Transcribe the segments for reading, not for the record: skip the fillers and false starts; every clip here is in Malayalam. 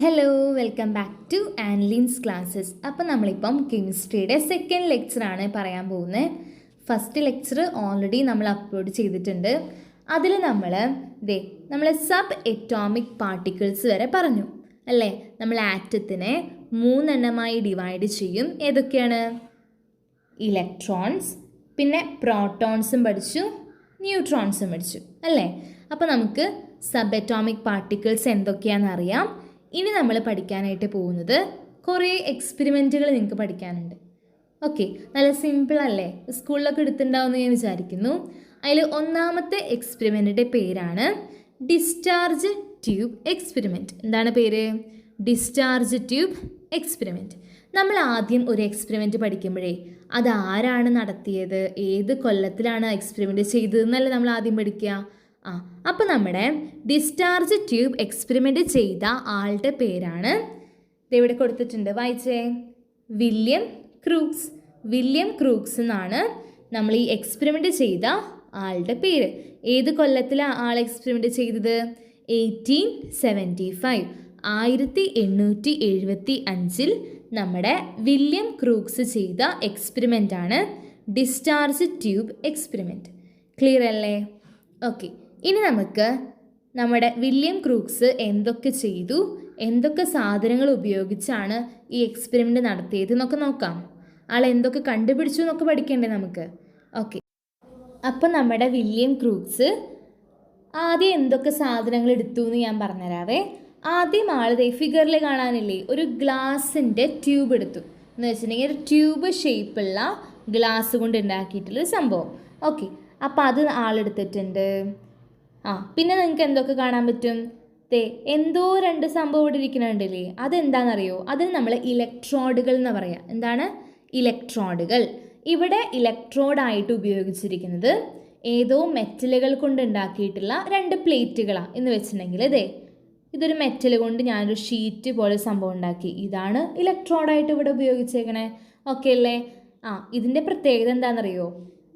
Hello, welcome back to online classes. അപ്പം നമ്മളിപ്പം കെമിസ്ട്രിയുടെ സെക്കൻഡ് ലെക്ചറാണ് പറയാൻ പോകുന്നത്. ഫസ്റ്റ് ലെക്ചർ ഓൾറെഡി നമ്മൾ അപ്ലോഡ് ചെയ്തിട്ടുണ്ട്. അതിൽ നമ്മൾ സബ് എറ്റോമിക് പാർട്ടിക്കിൾസ് വരെ പറഞ്ഞു അല്ലേ. നമ്മൾ ആറ്റത്തിനെ 3 എണ്ണമായി ഡിവൈഡ് ചെയ്യും. ഏതൊക്കെയാണ്? ഇലക്ട്രോൺസ്, പിന്നെ പ്രോട്ടോൺസും പഠിച്ചു, ന്യൂട്രോൺസും പഠിച്ചു അല്ലേ. അപ്പോൾ നമുക്ക് സബ് എറ്റോമിക് പാർട്ടിക്കിൾസ് എന്തൊക്കെയാണെന്ന് അറിയാം. ഇനി നമ്മൾ പഠിക്കാനായിട്ട് പോകുന്നത് കുറേ എക്സ്പെരിമെൻറ്റുകൾ നിങ്ങൾക്ക് പഠിക്കാനുണ്ട്. ഓക്കെ, നല്ല സിമ്പിൾ അല്ലേ? സ്കൂളിലൊക്കെ എടുത്തിട്ടുണ്ടാവുമെന്ന് ഞാൻ വിചാരിക്കുന്നു. അതിൽ ഒന്നാമത്തെ എക്സ്പെരിമെൻറ്റിൻ്റെ പേരാണ് ഡിസ്ചാർജ് ട്യൂബ് എക്സ്പെരിമെൻറ്റ്. എന്താണ് പേര്? Discharge tube experiment. നമ്മൾ ആദ്യം ഒരു എക്സ്പെരിമെൻറ്റ് പഠിക്കുമ്പോഴേ അത് ആരാണ് നടത്തിയത്, ഏത് കൊല്ലത്തിലാണ് എക്സ്പെരിമെൻറ്റ് ചെയ്തതെന്നല്ലേ നമ്മൾ ആദ്യം പഠിക്കുക. അപ്പോൾ നമ്മുടെ ഡിസ്ചാർജ് ട്യൂബ് എക്സ്പെരിമെൻ്റ് ചെയ്ത ആളുടെ പേരാണ് ഇവിടെ കൊടുത്തിട്ടുണ്ട്, വായിച്ചേ. William Crookes. വില്യം ക്രൂക്സ് എന്നാണ് നമ്മൾ ഈ എക്സ്പെരിമെൻ്റ് ചെയ്ത ആളുടെ പേര്. ഏത് കൊല്ലത്തിലാണ് ആൾ എക്സ്പെരിമെൻ്റ് ചെയ്തത്? 1875, 1875 നമ്മുടെ വില്യം ക്രൂക്സ് ചെയ്ത എക്സ്പെരിമെൻ്റാണ് ഡിസ്ചാർജ് ട്യൂബ് എക്സ്പെരിമെൻറ്റ്. ക്ലിയർ അല്ലേ? ഓക്കെ, ഇനി നമുക്ക് നമ്മുടെ വില്യം ക്രൂക്സ് എന്തൊക്കെ ചെയ്തു, എന്തൊക്കെ സാധനങ്ങൾ ഉപയോഗിച്ചാണ് ഈ എക്സ്പെരിമെൻ്റ് നടത്തിയത് എന്നൊക്കെ നോക്കാം. ആൾ എന്തൊക്കെ കണ്ടുപിടിച്ചു എന്നൊക്കെ പഠിക്കണ്ടേ നമുക്ക്. ഓക്കെ, അപ്പം നമ്മുടെ വില്യം ക്രൂക്സ് ആദ്യം എന്തൊക്കെ സാധനങ്ങൾ എടുത്തു എന്ന് ഞാൻ പറഞ്ഞുതരാവേ. ആദ്യം ഫിഗറിൽ കാണാനില്ലേ, ഒരു ഗ്ലാസിൻ്റെ ട്യൂബ് എടുത്തു എന്ന് വെച്ചിട്ടുണ്ടെങ്കിൽ ഒരു ട്യൂബ് ഷേപ്പുള്ള ഗ്ലാസ് കൊണ്ട് ഉണ്ടാക്കിയിട്ടുള്ളൊരു സംഭവം. ഓക്കെ, അപ്പോൾ അത് ആളെടുത്തിട്ടുണ്ട്. പിന്നെ നിങ്ങൾക്ക് എന്തൊക്കെ കാണാൻ പറ്റും? എന്തോ 2 സംഭവം ഇവിടെ ഇരിക്കുന്നുണ്ടല്ലേ, അതെന്താണെന്നറിയോ? അതിന് നമ്മൾ ഇലക്ട്രോഡുകൾ എന്ന് പറയാം. എന്താണ്? ഇലക്ട്രോഡുകൾ. ഇവിടെ ഇലക്ട്രോഡായിട്ട് ഉപയോഗിച്ചിരിക്കുന്നത് ഏതോ മെറ്റലുകൾ കൊണ്ട് ഉണ്ടാക്കിയിട്ടുള്ള 2 പ്ലേറ്റുകളാണ് എന്ന് വെച്ചിട്ടുണ്ടെങ്കിൽ ഇതൊരു മെറ്റൽ കൊണ്ട് ഞാനൊരു ഷീറ്റ് പോലെ സംഭവം ഉണ്ടാക്കി. ഇതാണ് ഇലക്ട്രോഡായിട്ട് ഇവിടെ ഉപയോഗിച്ചേക്കണേ. ഓക്കെ അല്ലേ? ഇതിൻ്റെ പ്രത്യേകത എന്താണെന്നറിയോ?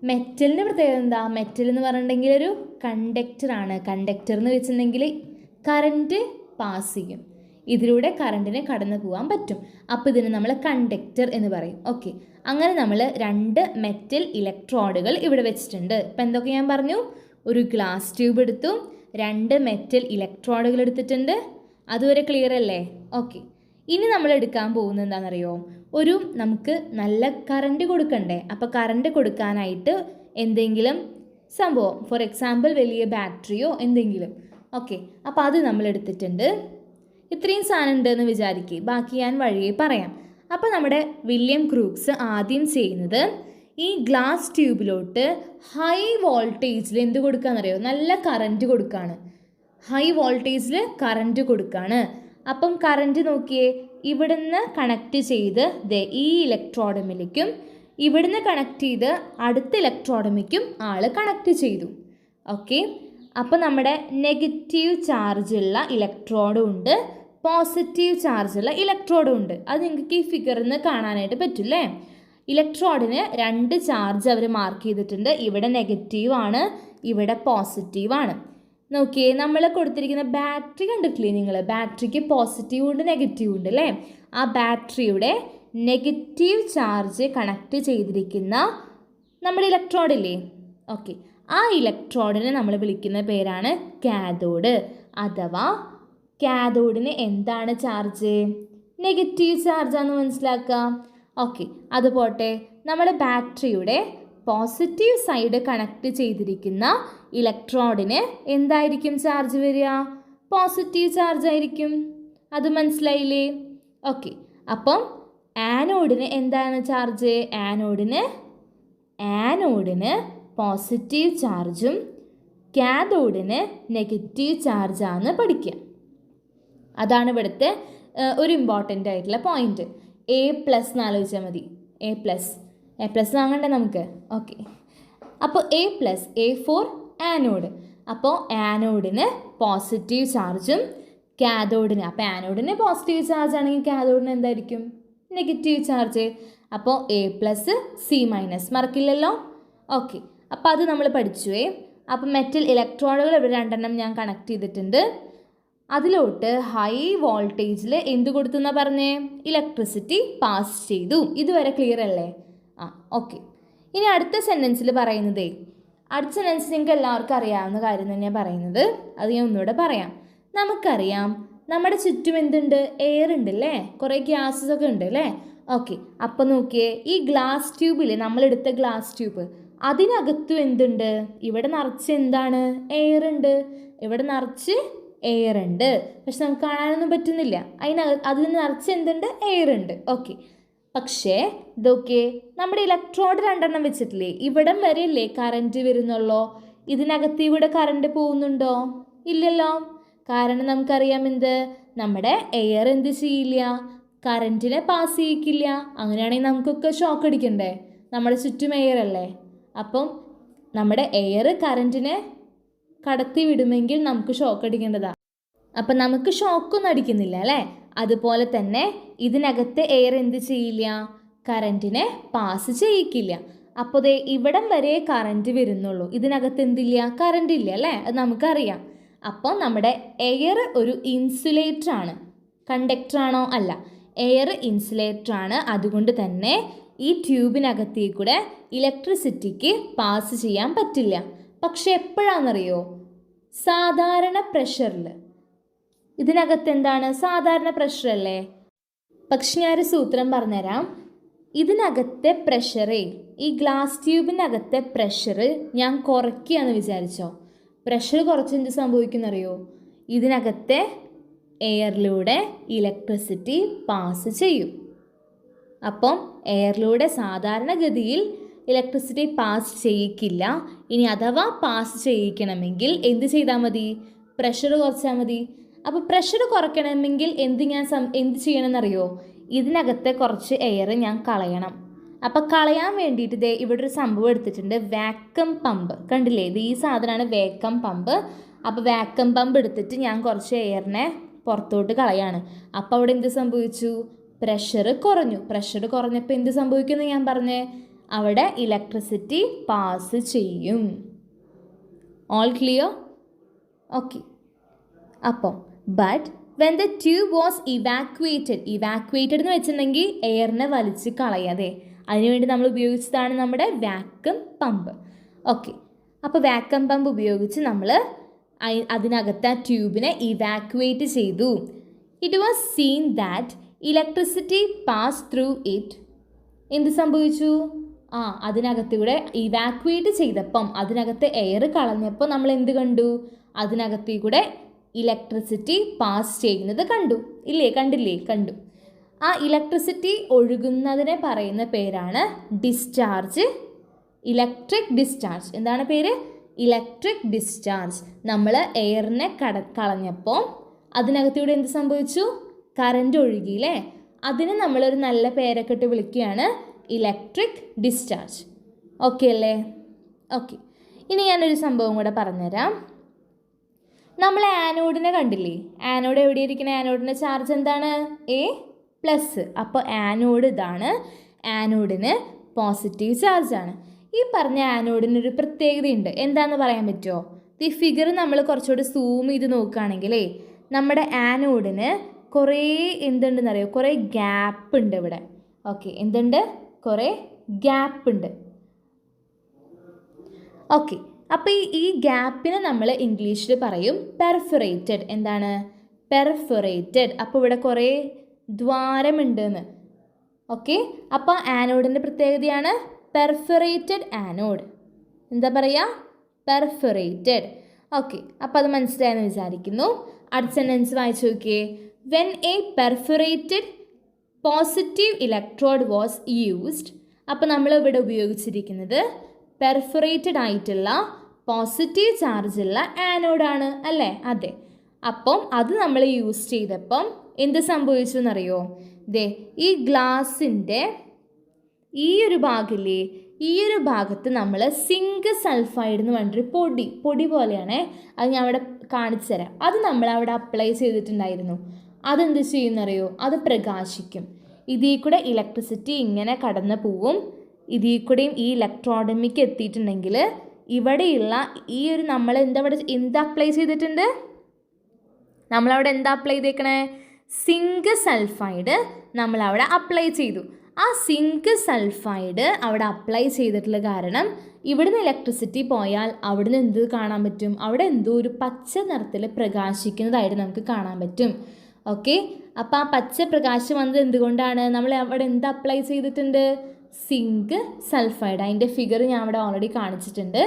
മെറ്റലിൻ്റെ പ്രത്യേകത എന്താ? മെറ്റൽ എന്ന് പറഞ്ഞിട്ടുണ്ടെങ്കിൽ ഒരു കണ്ടക്ടറാണ്. കണ്ടക്ടർ എന്ന് വെച്ചിട്ടുണ്ടെങ്കിൽ കറൻറ്റ് പാസ് ചെയ്യും, ഇതിലൂടെ കറണ്ടിന് കടന്നു പോകാൻ പറ്റും. അപ്പോൾ ഇതിന് നമ്മൾ കണ്ടക്ടർ എന്ന് പറയും. ഓക്കെ, അങ്ങനെ നമ്മൾ 2 മെറ്റൽ ഇലക്ട്രോഡുകൾ ഇവിടെ വെച്ചിട്ടുണ്ട്. ഇപ്പം എന്തൊക്കെ ഞാൻ പറഞ്ഞു? ഒരു ഗ്ലാസ് ട്യൂബ് എടുത്തു, 2 മെറ്റൽ ഇലക്ട്രോഡുകൾ എടുത്തിട്ടുണ്ട്. അതുവരെ ക്ലിയർ അല്ലേ? ഓക്കെ, ഇനി നമ്മൾ എടുക്കാൻ പോകുന്നത് എന്താണെന്നറിയോ? നമുക്ക് നല്ല കറണ്ട് കൊടുക്കണ്ടേ. അപ്പോൾ കറണ്ട് കൊടുക്കാനായിട്ട് എന്തെങ്കിലും സംഭവം, ഫോർ എക്സാമ്പിൾ വലിയ ബാറ്ററിയോ എന്തെങ്കിലും. ഓക്കെ, അപ്പോൾ അത് നമ്മൾ എടുത്തിട്ടുണ്ട്. ഇത്രയും സാധനം ഉണ്ടെന്ന് വിചാരിക്കുക, ബാക്കി ഞാൻ വഴിയെ പറയാം. അപ്പോൾ നമ്മുടെ വില്യം ക്രൂക്സ് ആദ്യം ചെയ്യുന്നത് ഈ ഗ്ലാസ് ട്യൂബിലോട്ട് ഹൈ വോൾട്ടേജിൽ എന്ത് കൊടുക്കാമെന്നറിയോ? നല്ല കറണ്ട് കൊടുക്കുകയാണ്. ഹൈ വോൾട്ടേജിൽ കറണ്ട് കൊടുക്കുകയാണ്. അപ്പം കറണ്ട് നോക്കിയേ, ഇവിടുന്ന് കണക്ട് ചെയ്ത് ഈ ഇലക്ട്രോഡമിലേക്കും ഇവിടുന്ന് കണക്ട് ചെയ്ത് അടുത്ത ഇലക്ട്രോഡമിലേക്കും ആൾ കണക്ട് ചെയ്തു. ഓക്കെ, അപ്പോൾ നമ്മുടെ നെഗറ്റീവ് ചാർജുള്ള ഇലക്ട്രോഡും ഉണ്ട്, പോസിറ്റീവ് ചാർജുള്ള ഇലക്ട്രോഡും ഉണ്ട്. അത് നിങ്ങൾക്ക് ഈ ഫിഗറിൽ നിന്ന് കാണാനായിട്ട് പറ്റില്ലേ. ഇലക്ട്രോഡിന് 2 ചാർജ് അവർ മാർക്ക് ചെയ്തിട്ടുണ്ട്. ഇവിടെ നെഗറ്റീവ് ആണ്, ഇവിടെ പോസിറ്റീവ് ആണ്. നോക്കിയേ, നമ്മൾ കൊടുത്തിരിക്കുന്ന ബാറ്ററി കണ്ടിട്ടില്ലേ നിങ്ങൾ? ബാറ്ററിക്ക് പോസിറ്റീവ് ഉണ്ട്, നെഗറ്റീവ് ഉണ്ട് അല്ലേ. ആ ബാറ്ററിയുടെ നെഗറ്റീവ് ചാർജ് കണക്ട് ചെയ്തിരിക്കുന്ന നമ്മുടെ ഇലക്ട്രോഡില്ലേ, ഓക്കെ, ആ ഇലക്ട്രോഡിനെ നമ്മൾ വിളിക്കുന്ന പേരാണ് കാഥോഡ്. അഥവാ കാഥോഡിന് എന്താണ് ചാർജ്? നെഗറ്റീവ് ചാർജാണെന്ന് മനസ്സിലാക്കുക. ഓക്കെ, അതുപോട്ടെ, നമ്മുടെ ബാറ്ററിയുടെ പോസിറ്റീവ് സൈഡ് കണക്ട് ചെയ്തിരിക്കുന്ന ഇലക്ട്രോഡിന് എന്തായിരിക്കും ചാർജ് വരിക? പോസിറ്റീവ് ചാർജ് ആയിരിക്കും. അത് മനസ്സിലായില്ലേ? ഓക്കെ, അപ്പം ആനോഡിന് എന്താണ് ചാർജ്? ആനോഡിന് പോസിറ്റീവ് ചാർജും കാഥോഡിന് നെഗറ്റീവ് ചാർജാണെന്ന് പഠിക്കുക. അതാണ് ഇവിടുത്തെ ഒരു ഇമ്പോർട്ടൻ്റ് ആയിട്ടുള്ള പോയിന്റ്. A+ എന്ന് ആലോചിച്ചാൽ മതി. A+ വാങ്ങണ്ടേ നമുക്ക്? ഓക്കെ, അപ്പോൾ A+, A ഫോർ ആനോഡ്. അപ്പോൾ ആനോഡിന് പോസിറ്റീവ് ചാർജും കാഥോഡിന്, അപ്പോൾ ആനോഡിന് പോസിറ്റീവ് ചാർജ് ആണെങ്കിൽ കാഥോഡിന് എന്തായിരിക്കും? Negative charge. അപ്പോൾ A+, C- മറക്കില്ലല്ലോ. ഓക്കെ, അപ്പോൾ അത് നമ്മൾ പഠിച്ചുവേ. അപ്പോൾ മെറ്റൽ ഇലക്ട്രോഡുകൾ ഇവിടെ 2 എണ്ണം ഞാൻ കണക്ട് ചെയ്തിട്ടുണ്ട്. അതിലോട്ട് ഹൈ വോൾട്ടേജിൽ എന്ത് കൊടുത്തു എന്നാ പറഞ്ഞേ? ഇലക്ട്രിസിറ്റി പാസ് ചെയ്തു. ഇതുവരെ ക്ലിയർ അല്ലേ? ഓക്കെ. ഇനി അടുത്ത സെൻറ്റൻസിൽ പറയുന്നതേ, അടുത്ത സെൻറ്റൻസ് നിങ്ങൾക്ക് എല്ലാവർക്കും അറിയാവുന്ന കാര്യം തന്നെയാണ് പറയുന്നത്. അത് ഞാൻ ഒന്നുകൂടെ പറയാം. നമുക്കറിയാം നമ്മുടെ ചുറ്റും എന്തുണ്ട്? എയർ ഉണ്ട് അല്ലേ? കുറേ ഗ്യാസസ് ഒക്കെ ഉണ്ട് അല്ലേ? ഓക്കെ. അപ്പോൾ നോക്കിയേ, ഈ ഗ്ലാസ് ട്യൂബിൽ നമ്മളെടുത്ത ഗ്ലാസ് ട്യൂബ്, അതിനകത്തും എന്തുണ്ട്? ഇവിടെ നിറച്ച് എന്താണ്? എയർ ഉണ്ട്. ഇവിടെ നിറച്ച് എയർ ഉണ്ട്. പക്ഷെ നമുക്ക് കാണാനൊന്നും പറ്റുന്നില്ല. അതിന് നിറച്ച് എന്തുണ്ട്? എയർ ഉണ്ട്. ഓക്കെ. പക്ഷേ ഇതൊക്കെ നമ്മുടെ ഇലക്ട്രോഡ് 2 വെച്ചിട്ടില്ലേ? ഇവിടം വരെയല്ലേ കറണ്ട് വരുന്നുള്ളൂ. ഇതിനകത്ത് ഇവിടെ കറണ്ട് പോകുന്നുണ്ടോ? ഇല്ലല്ലോ. കാരണം നമുക്കറിയാം എന്ത്? നമ്മുടെ എയർ എന്ത് ചെയ്യില്ല? കറണ്ടിനെ പാസ് ചെയ്യിക്കില്ല. അങ്ങനെയാണെങ്കിൽ നമുക്കൊക്കെ ഷോക്ക് അടിക്കണ്ടേ? നമ്മുടെ ചുറ്റും എയർ അല്ലേ? അപ്പം നമ്മുടെ എയർ കറണ്ടിനെ കടത്തി വിടുമെങ്കിൽ നമുക്ക് ഷോക്ക് അടിക്കേണ്ടതാണ്. അപ്പം നമുക്ക് ഷോക്കൊന്നും അടിക്കുന്നില്ല അല്ലേ? അതുപോലെ തന്നെ ഇതിനകത്ത് എയർ എന്ത് ചെയ്യില്ല? കറണ്ടിനെ പാസ് ചെയ്യിക്കില്ല. അപ്പോൾ ദേ ഇവിടം വരെ കറണ്ട് വരുന്നുള്ളൂ. ഇതിനകത്ത് എന്തില്ല? കറണ്ട് ഇല്ല അല്ലേ? അത് നമുക്കറിയാം. അപ്പോൾ നമ്മുടെ എയർ ഒരു ഇൻസുലേറ്റർ ആണ്. കണ്ടക്ടർ ആണോ? അല്ല, എയർ ഇൻസുലേറ്റർ ആണ്. അതുകൊണ്ട് തന്നെ ഈ ട്യൂബിനകത്തേക്കൂടെ ഇലക്ട്രിസിറ്റിക്ക് പാസ് ചെയ്യാൻ പറ്റില്ല. പക്ഷെ എപ്പോഴാണെന്നറിയോ? സാധാരണ പ്രഷറിൽ. ഇതിനകത്ത് എന്താണ്? സാധാരണ പ്രഷർ അല്ലേ? പക്ഷെ ഞാനൊരു സൂത്രം പറഞ്ഞുതരാം. ഇതിനകത്തെ പ്രഷറേ, ഈ ഗ്ലാസ് ട്യൂബിനകത്തെ പ്രഷർ ഞാൻ കുറയ്ക്കുകയെന്ന് വിചാരിച്ചോ. പ്രഷർ കുറച്ച് എന്ത് സംഭവിക്കുന്നറിയോ? ഇതിനകത്തെ എയറിലൂടെ ഇലക്ട്രിസിറ്റി പാസ് ചെയ്യും. അപ്പം എയറിലൂടെ സാധാരണഗതിയിൽ ഇലക്ട്രിസിറ്റി പാസ് ചെയ്യിക്കില്ല. ഇനി അഥവാ പാസ് ചെയ്യിക്കണമെങ്കിൽ എന്ത് ചെയ്താൽ മതി? പ്രഷർ കുറച്ചാൽ മതി. അപ്പോൾ പ്രഷർ കുറയ്ക്കണമെങ്കിൽ എന്ത് ചെയ്യണമെന്നറിയോ? ഇതിനകത്തെ കുറച്ച് എയർ ഞാൻ കളയണം. അപ്പം കളയാൻ വേണ്ടിയിട്ട് ദേ ഇവിടെ ഒരു സംഭവം എടുത്തിട്ടുണ്ട്, വാക്വം പമ്പ്. കണ്ടില്ലേ? ഇത് ഈ സാധനമാണ് വാക്വം പമ്പ്. അപ്പോൾ വാക്വം പമ്പ് എടുത്തിട്ട് ഞാൻ കുറച്ച് എയറിനെ പുറത്തോട്ട് കളയാണ്. അപ്പോൾ അവിടെ എന്ത് സംഭവിച്ചു? പ്രഷർ കുറഞ്ഞു. പ്രഷർ കുറഞ്ഞപ്പോൾ എന്ത് സംഭവിക്കുമെന്ന് ഞാൻ പറഞ്ഞേ? അവിടെ ഇലക്ട്രിസിറ്റി പാസ് ചെയ്യും. All clear? ഓക്കെ. അപ്പം but when the tube was evacuated എന്ന് വെച്ചിട്ടുണ്ടെങ്കിൽ എയറിനെ വലിച്ച് കളയാതെ, അതിനുവേണ്ടി നമ്മൾ ഉപയോഗിച്ചതാണ് നമ്മുടെ വാക്വം പമ്പ്. ഓക്കെ. അപ്പോൾ വാക്വം പമ്പ് ഉപയോഗിച്ച് നമ്മൾ അതിനകത്ത് ആ ട്യൂബിനെ ഇവാക്വേറ്റ് ചെയ്തു. It was scene that electricity pass through it. എന്ത് സംഭവിച്ചു? അതിനകത്തൂടെ ഇവാക്വേറ്റ് ചെയ്തപ്പം, അതിനകത്ത് എയർ കളഞ്ഞപ്പോൾ നമ്മൾ എന്ത് കണ്ടു? അതിനകത്തൂടെ ഇലക്ട്രിസിറ്റി പാസ് ചെയ്യുന്നത് കണ്ടു. ഇല്ലേ? കണ്ടില്ലേ? കണ്ടു. ആ ഇലക്ട്രിസിറ്റി ഒഴുകുന്നതിനെ പറയുന്ന പേരാണ് ഡിസ്ചാർജ്. Electric discharge. എന്താണ് പേര്? Electric discharge. നമ്മൾ എയറിനെ കളഞ്ഞപ്പോൾ അതിനകത്തൂടെ എന്ത് സംഭവിച്ചു? കറണ്ട് ഒഴുകിയില്ലേ? അതിന് നമ്മളൊരു നല്ല പേരൊക്കെ ഇട്ട് വിളിക്കുകയാണ് ഇലക്ട്രിക് ഡിസ്ചാർജ്. ഓക്കെ അല്ലേ? ഓക്കെ. ഇനി ഞാനൊരു സംഭവം കൂടെ പറഞ്ഞുതരാം. നമ്മൾ ആനോഡിനെ കണ്ടില്ലേ? ആനോഡ് എവിടെ ഇരിക്കുന്ന? ആനോഡിൻ്റെ ചാർജ് എന്താണ്? A+. അപ്പോൾ ആനോഡ് ഇതാണ്. ആനോഡിന് പോസിറ്റീവ് ചാർജാണ്. ഈ പറഞ്ഞ ആനോഡിനൊരു പ്രത്യേകതയുണ്ട്. എന്താണെന്ന് പറയാൻ പറ്റുമോ? ഈ ഫിഗർ നമ്മൾ കുറച്ചുകൂടി സൂം ചെയ്ത് നോക്കുകയാണെങ്കിലേ നമ്മുടെ ആനോഡിന് കുറേ എന്തുണ്ടെന്നറിയോ? കുറേ ഗ്യാപ്പ് ഉണ്ട് ഇവിടെ. ഓക്കെ. എന്തുണ്ട്? കുറേ ഗ്യാപ്പ് ഉണ്ട്. ഓക്കെ. അപ്പോൾ ഈ ഗ്യാപ്പിനെ നമ്മൾ ഇംഗ്ലീഷിൽ പറയും പെർഫറേറ്റഡ്. എന്താണ്? പെർഫറേറ്റഡ്. അപ്പോൾ ഇവിടെ കുറേ ദ്വാരമുണ്ടെന്ന്. ഓക്കെ. അപ്പോൾ ആനോഡിൻ്റെ പ്രത്യേകതയാണ് പെർഫറേറ്റഡ് ആനോഡ്. എന്താ പറയുക? പെർഫറേറ്റഡ്. ഓക്കെ. അപ്പോൾ അത് മനസ്സിലായെന്ന് വിചാരിക്കുന്നു. അടുത്ത സെൻറ്റൻസ് വായിച്ചു നോക്കിയേ. When A perforated positive electrode was used. അപ്പോൾ നമ്മൾ ഇവിടെ ഉപയോഗിച്ചിരിക്കുന്നത് പെർഫറേറ്റഡ് ആയിട്ടുള്ള പോസിറ്റീവ് ചാർജുള്ള ആനോഡാണ് അല്ലേ? അതെ. അപ്പം അത് നമ്മൾ യൂസ് ചെയ്തപ്പം എന്ത് സംഭവിച്ചു എന്നറിയോ? ദേ ഈ ഗ്ലാസിൻ്റെ ഈ ഒരു ഭാഗമില്ലേ, ഈ ഒരു ഭാഗത്ത് നമ്മൾ സിങ്ക് സൾഫൈഡ് എന്ന് പറഞ്ഞൊരു പൊടി പോലെയാണ്. അത് ഞാൻ അവിടെ കാണിച്ചു തരാം. അത് നമ്മൾ അവിടെ അപ്ലൈ ചെയ്തിട്ടുണ്ടായിരുന്നു. അതെന്ത് ചെയ്യുന്നറിയോ? അത് പ്രകാശിക്കും. ഇതിൽ കൂടെ ഇലക്ട്രിസിറ്റി ഇങ്ങനെ കടന്നു പോവും. ഇതിൽ കൂടെയും ഈ ഇലക്ട്രോഡമിക്ക് എത്തിയിട്ടുണ്ടെങ്കിൽ ഇവിടെയുള്ള ഈ ഒരു നമ്മൾ എന്താ അപ്ലൈ ചെയ്തിട്ടുണ്ട്? നമ്മളവിടെ എന്താ അപ്ലൈ ചെയ്തേക്കണേ? സിങ്ക് സൾഫൈഡ് നമ്മളവിടെ അപ്ലൈ ചെയ്തു. ആ സിങ്ക് സൾഫൈഡ് അവിടെ അപ്ലൈ ചെയ്തിട്ടുള്ള കാരണം ഇവിടുന്ന് ഇലക്ട്രിസിറ്റി പോയാൽ അവിടുന്ന് എന്ത് കാണാൻ പറ്റും? അവിടെ എന്തോ ഒരു പച്ച നിറത്തിൽ പ്രകാശിക്കുന്നതായിട്ട് നമുക്ക് കാണാൻ പറ്റും. ഓക്കെ, അപ്പോൾ ആ പച്ച പ്രകാശം വന്നത് എന്തുകൊണ്ടാണ്? നമ്മൾ അവിടെ എന്ത് അപ്ലൈ ചെയ്തിട്ടുണ്ട്? Zinc sulphide. അതിൻ്റെ ഫിഗർ ഞാൻ അവിടെ ഓൾറെഡി കാണിച്ചിട്ടുണ്ട്.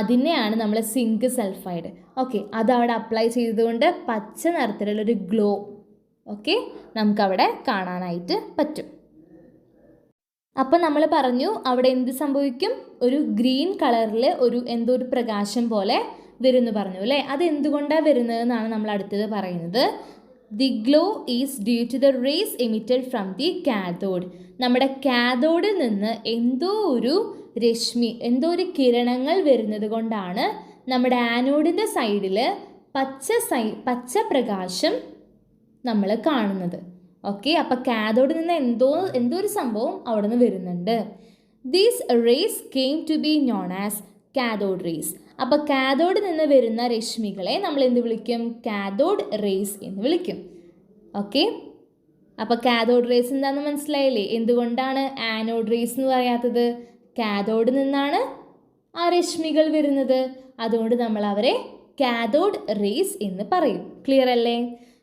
അതിനെയാണ് നമ്മൾ സിങ്ക് സൾഫൈഡ്. ഓക്കെ, അതവിടെ അപ്ലൈ ചെയ്തതുകൊണ്ട് പച്ച നിറത്തിലുള്ളൊരു ഗ്ലോ ഓക്കെ നമുക്കവിടെ കാണാനായിട്ട് പറ്റും. അപ്പം നമ്മൾ പറഞ്ഞു അവിടെ എന്ത് സംഭവിക്കും? ഒരു ഗ്രീൻ കളറിൽ എന്തോ ഒരു പ്രകാശം പോലെ വരുമെന്ന് പറഞ്ഞു അല്ലേ? അത് എന്തുകൊണ്ടാണ് വരുന്നതെന്നാണ് നമ്മൾ അടുത്തത് പറയുന്നത്. The glow is due to the rays emitted from the cathode. നമ്മുടെ കാഥോഡിൽ നിന്ന് എന്തോ ഒരു രശ്മി, എന്തോ ഒരു കിരണങ്ങൾ വരുന്നത് കൊണ്ടാണ് നമ്മുടെ ആനോഡിൻ്റെ സൈഡിൽ പച്ച പ്രകാശം നമ്മൾ കാണുന്നത്. ഓക്കെ, അപ്പോൾ കാഥോഡിൽ നിന്ന് എന്തോ ഒരു സംഭവം അവിടെ നിന്ന് വരുന്നുണ്ട്. These rays came to be known as cathode rays. അപ്പോൾ കാഥോഡിൽ നിന്ന് വരുന്ന രശ്മികളെ നമ്മൾ എന്ത് വിളിക്കും? കാഥോഡ് റേസ് എന്ന് വിളിക്കും. ഓക്കെ, അപ്പോൾ കാഥോഡ് റേസ് എന്താണെന്ന് മനസ്സിലായില്ലേ? എന്തുകൊണ്ടാണ് ആനോഡ് റേസ് എന്ന് പറയാത്തത്? കാഥോഡിൽ നിന്നാണ് ആ രശ്മികൾ വരുന്നത്, അതുകൊണ്ട് നമ്മൾ അവരെ കാഥോഡ് റേസ് എന്ന് പറയും. ക്ലിയർ അല്ലേ?